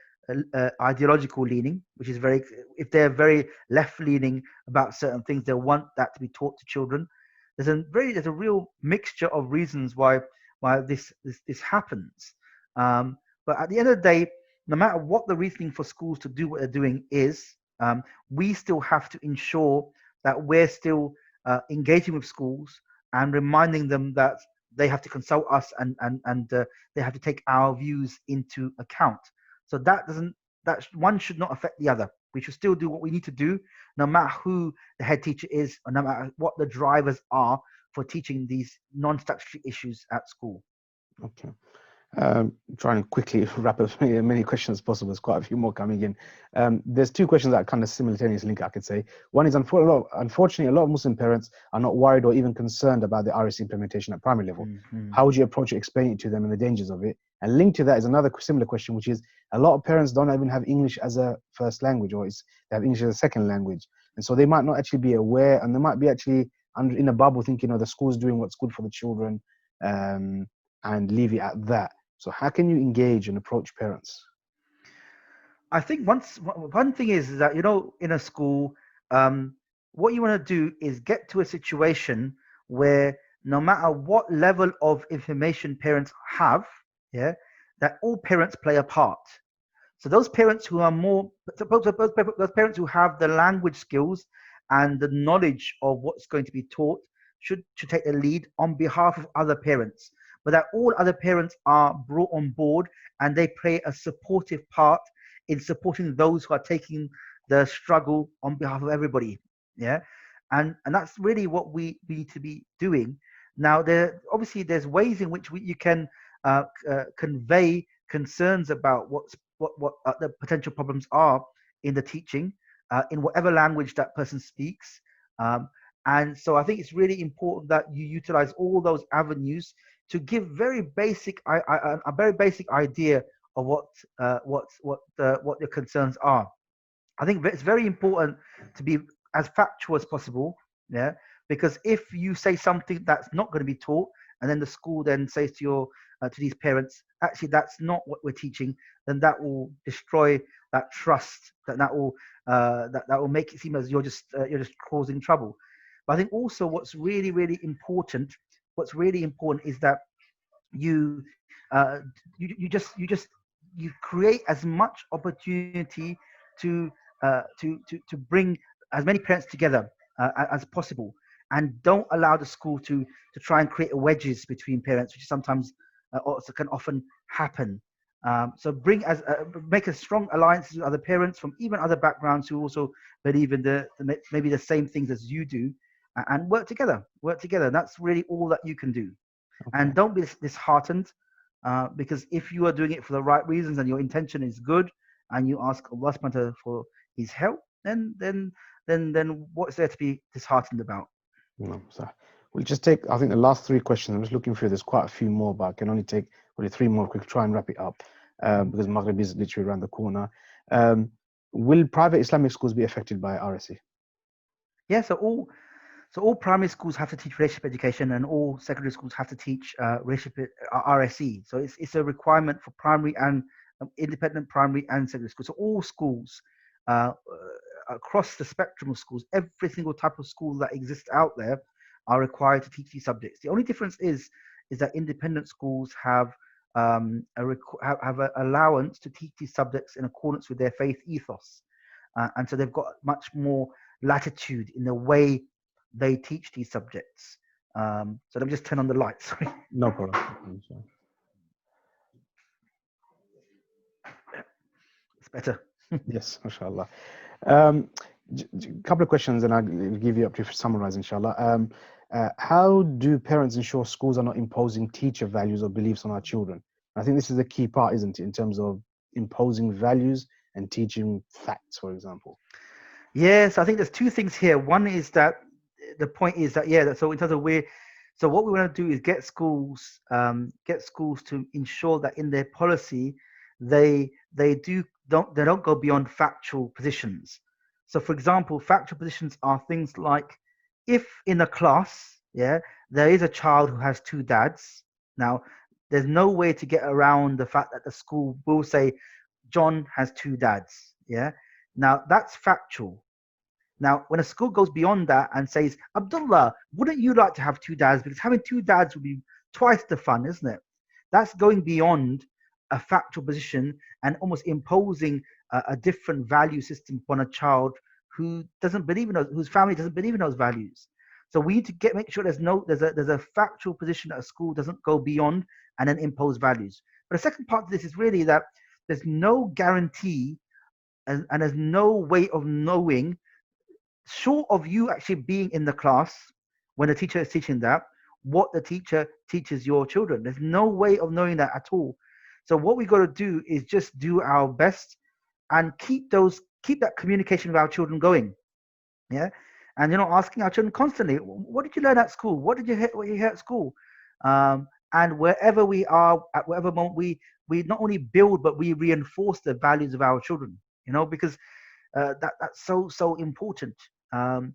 ideological leaning, which is very, if they're very left leaning about certain things, they want that to be taught to children. There's a real mixture of reasons why this happens. But at the end of the day, no matter what the reasoning for schools to do what they're doing is, we still have to ensure that we're still engaging with schools and reminding them that they have to consult us and they have to take our views into account. So that one should not affect the other. We should still do what we need to do, no matter who the head teacher is, or no matter what the drivers are for teaching these non-statutory issues at school. Okay. Trying to quickly wrap up as many questions as possible. There's quite a few more coming in. There's two questions that are kind of simultaneous link, I could say. One is, unfortunately, a lot of Muslim parents are not worried or even concerned about the RSE implementation at primary level. Mm-hmm. How would you approach it, explaining it to them and the dangers of it? And linked to that is another similar question, which is a lot of parents don't even have English as a first language, or they have English as a second language. And so they might not actually be aware, and they might be actually in a bubble thinking, the school's doing what's good for the children, and leave it at that. So how can you engage and approach parents? I think one thing is that, in a school, what you want to do is get to a situation where no matter what level of information parents have, yeah, that all parents play a part. So those parents who are those parents who have the language skills and the knowledge of what's going to be taught should take the lead on behalf of other parents, but that all other parents are brought on board and they play a supportive part in supporting those who are taking the struggle on behalf of everybody. Yeah. And that's really what we need to be doing. Now, there's ways in which you can convey concerns about what the potential problems are in the teaching, in whatever language that person speaks. And so I think it's really important that you utilize all those avenues to give a very basic idea of what your concerns are. I think it's very important to be as factual as possible, yeah. Because if you say something that's not going to be taught, and then the school then says to these parents, actually that's not what we're teaching, then that will destroy that trust. That will make it seem as you're just causing trouble. But I think also what's really important is that you create as much opportunity to bring as many parents together as possible, and don't allow the school to try and create wedges between parents, which sometimes also can often happen. So make a strong alliances with other parents from even other backgrounds who also believe in maybe the same things as you do, and work together. That's really all that you can do. Okay. And don't be disheartened, because if you are doing it for the right reasons and your intention is good, and you ask Allah subhanahu wa ta'ala for His help, then what's there to be disheartened about? No, so we'll just take, I think, the last three questions. I'm just looking through. There's quite a few more, but I can only take probably three more. Quick, try and wrap it up, because Maghrib is literally around the corner. Will private Islamic schools be affected by RSE? Yeah, so all primary schools have to teach relationship education, and all secondary schools have to teach relationship RSE. So it's a requirement for primary and independent primary and secondary schools. So all schools across the spectrum of schools, every single type of school that exists out there, are required to teach these subjects. The only difference is that independent schools have an allowance to teach these subjects in accordance with their faith ethos, and so they've got much more latitude in the way they teach these subjects. So let me just turn on the lights. Sorry. No problem. It's better. Yes, mashallah. A couple of questions, and I'll give you up to summarize, inshallah. How do parents ensure schools are not imposing teacher values or beliefs on our children? I think this is the key part, isn't it, in terms of imposing values and teaching facts, for example? Yes, I think there's two things here. One is that the point is that, so in terms of so what we want to do is get schools to ensure that in their policy they don't go beyond factual positions. So, for example, factual positions are things like, if in a class, yeah, there is a child who has two dads. Now, there's no way to get around the fact that the school will say John has two dads. Yeah. Now that's factual. Now, when a school goes beyond that and says, Abdullah, wouldn't you like to have two dads? Because having two dads would be twice the fun, isn't it? That's going beyond a factual position and almost imposing a different value system upon a child who doesn't believe in those, whose family doesn't believe in those values. So we need to make sure there's a factual position that a school doesn't go beyond and then impose values. But the second part of this is really that there's no guarantee and there's no way of knowing, short of you actually being in the class when the teacher is teaching that, what the teacher teaches your children. There's no way of knowing that at all. So what we got to do is just do our best and keep that communication with our children going. Yeah. And asking our children constantly, what did you learn at school? What did you hear at school? And wherever we are, at whatever moment, we not only build but we reinforce the values of our children. Because that's so important. I'm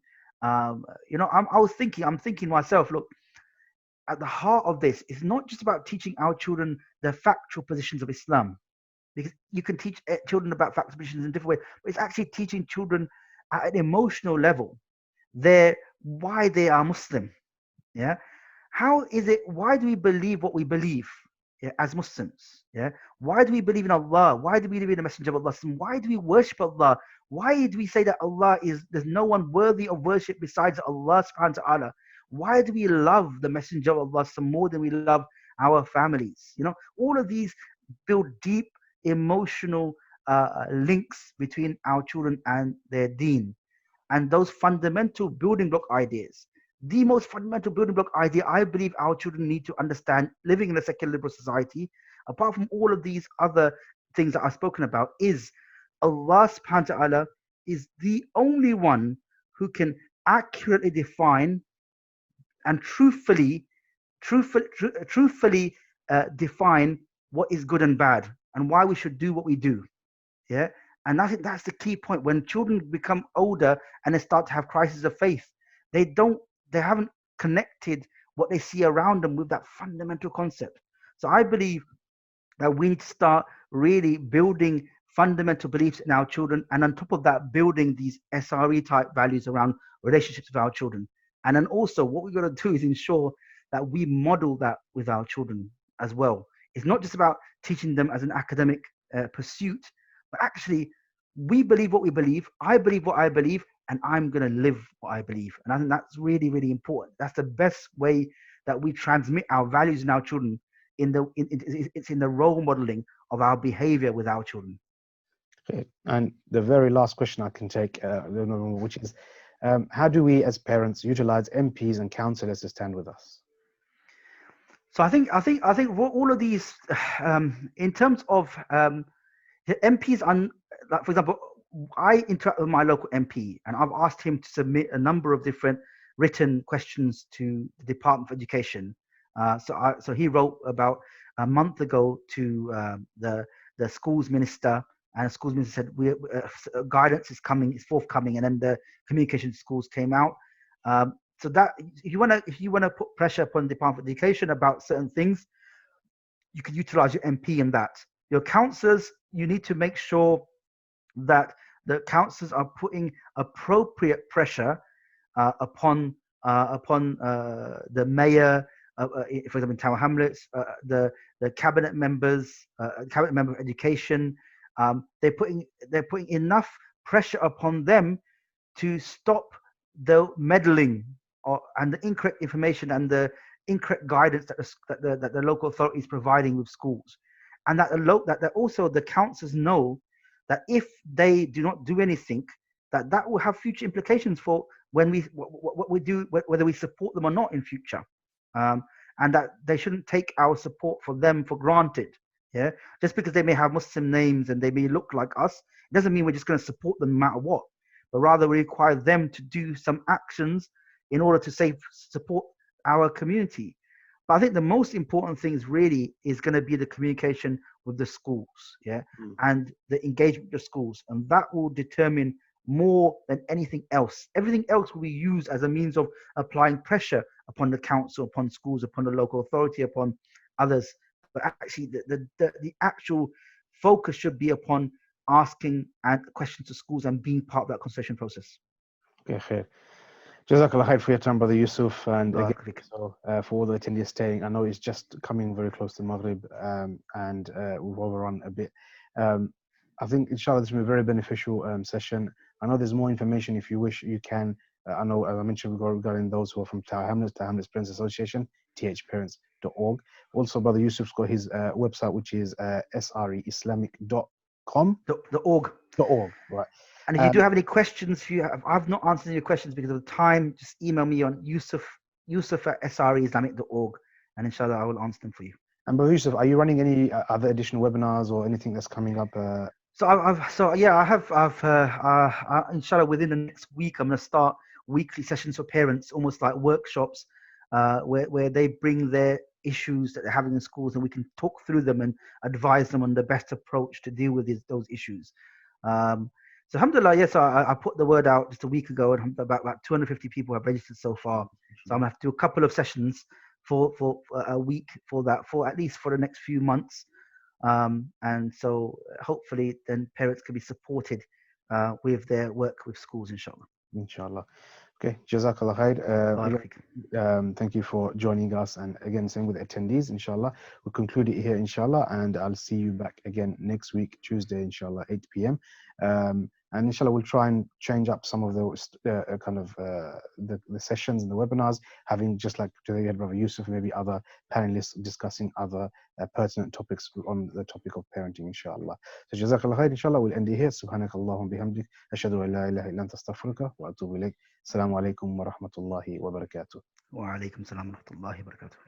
thinking myself, look, at the heart of this is not just about teaching our children the factual positions of Islam, because you can teach children about factual positions in different ways, but it's actually teaching children at an emotional level why they are Muslim. Yeah. Why do we believe what we believe, yeah, as Muslims? Yeah. Why do we believe in Allah? Why do we believe in the Messenger of Allah? Why do we worship Allah? Why do we say that there's no one worthy of worship besides Allah subhanahu wa ta'ala? Why do we love the Messenger of Allah some more than we love our families? All of these build deep emotional links between our children and their deen. And those fundamental building block ideas, the most fundamental building block idea I believe our children need to understand living in a secular liberal society, apart from all of these other things that I've spoken about, is Allah subhanahu wa ta'ala is the only one who can accurately define and truthfully define what is good and bad and why we should do what we do. Yeah. And I think that's the key point. When children become older and they start to have crises of faith, they haven't connected what they see around them with that fundamental concept. So I believe that we need to start really building fundamental beliefs in our children, and on top of that, building these SRE type values around relationships with our children. And then also what we've got to do is ensure that we model that with our children as well. It's not just about teaching them as an academic pursuit, but actually we believe what we believe, I believe what I believe, and I'm going to live what I believe. And I think that's really, really important. That's the best way that we transmit our values in our children. It's in the role modeling of our behavior with our children. Okay. And the very last question I can take, which is, how do we as parents utilize MPs and councillors to stand with us? So I think all of these, in terms of MPs, like, for example, I interact with my local MP, and I've asked him to submit a number of different written questions to the Department of Education. So he wrote about a month ago to the schools minister, and the schools minister said guidance is forthcoming, and then the communication to schools came out. So that if you want to put pressure upon the Department of Education about certain things, you can utilize your MP in that. Your councillors, you need to make sure that the councillors are putting appropriate pressure upon the mayor, for example, in Tower Hamlets, the cabinet members, cabinet member of education. They're putting enough pressure upon them to stop the meddling and the incorrect information and the incorrect guidance that the local authority is providing with schools, and that also the councillors know that if they do not do anything, that will have future implications for what we do, whether we support them or not in future, and that they shouldn't take our support for them for granted. Yeah, just because they may have Muslim names and they may look like us, it doesn't mean we're just going to support them no matter what, but rather we require them to do some actions in order to support our community. But I think the most important things really is going to be the communication with the schools, yeah, and the engagement with the schools, and that will determine more than anything else. Everything else will be used as a means of applying pressure upon the council, upon schools, upon the local authority, upon others. But actually, the actual focus should be upon asking and questions to schools and being part of that consultation process. Okay, khair. Jazakallah khair for your time, Brother Yusuf. And again, Barakallahu fik. so for all the attendees staying, I know it's just coming very close to Maghrib, and we've overrun a bit. I think, inshallah, this will be a very beneficial session. I know there's more information if you wish, you can. I know, as I mentioned, regarding those who are from Tower Hamlets, Tower Hamlets Parents Association, thparents.org. Also, Brother Yusuf's got his website, which is SREislamic.com. The org. The org, right. And if you do have any questions, I've not answered any questions because of the time, just email me on Yusuf at SREislamic.org, and inshallah I will answer them for you. And Brother Yusuf, are you running any other additional webinars or anything that's coming up? Inshallah within the next week I'm going to start weekly sessions for parents, almost like workshops, where they bring their issues that they're having in schools, and we can talk through them and advise them on the best approach to deal with those issues. So alhamdulillah, yes, I put the word out just a week ago, and about 250 people have registered so far. So I'm going to have to do a couple of sessions for a week for that, for at least for the next few months. And so hopefully then parents can be supported with their work with schools, inshallah. Inshallah. Okay, Jazakallah khair. Thank you for joining us, and again, same with the attendees, inshallah. We'll conclude it here, inshallah, and I'll see you back again next week, Tuesday, inshallah, 8 p.m. And inshallah, we'll try and change up some of those the sessions and the webinars, having just like today you had Brother Yusuf, maybe other panelists discussing other pertinent topics on the topic of parenting, inshallah. So Jazakallah khair, inshallah, we'll end it here. Subhanakallahum bihamdik, ashhadu an la ilaha illa anta astaghfiruka wa atubu ilayk. Assalamu alaikum wa rahmatullahi wa barakatuh. Wa alaikum salam wa rahmatullahi wa barakatuh.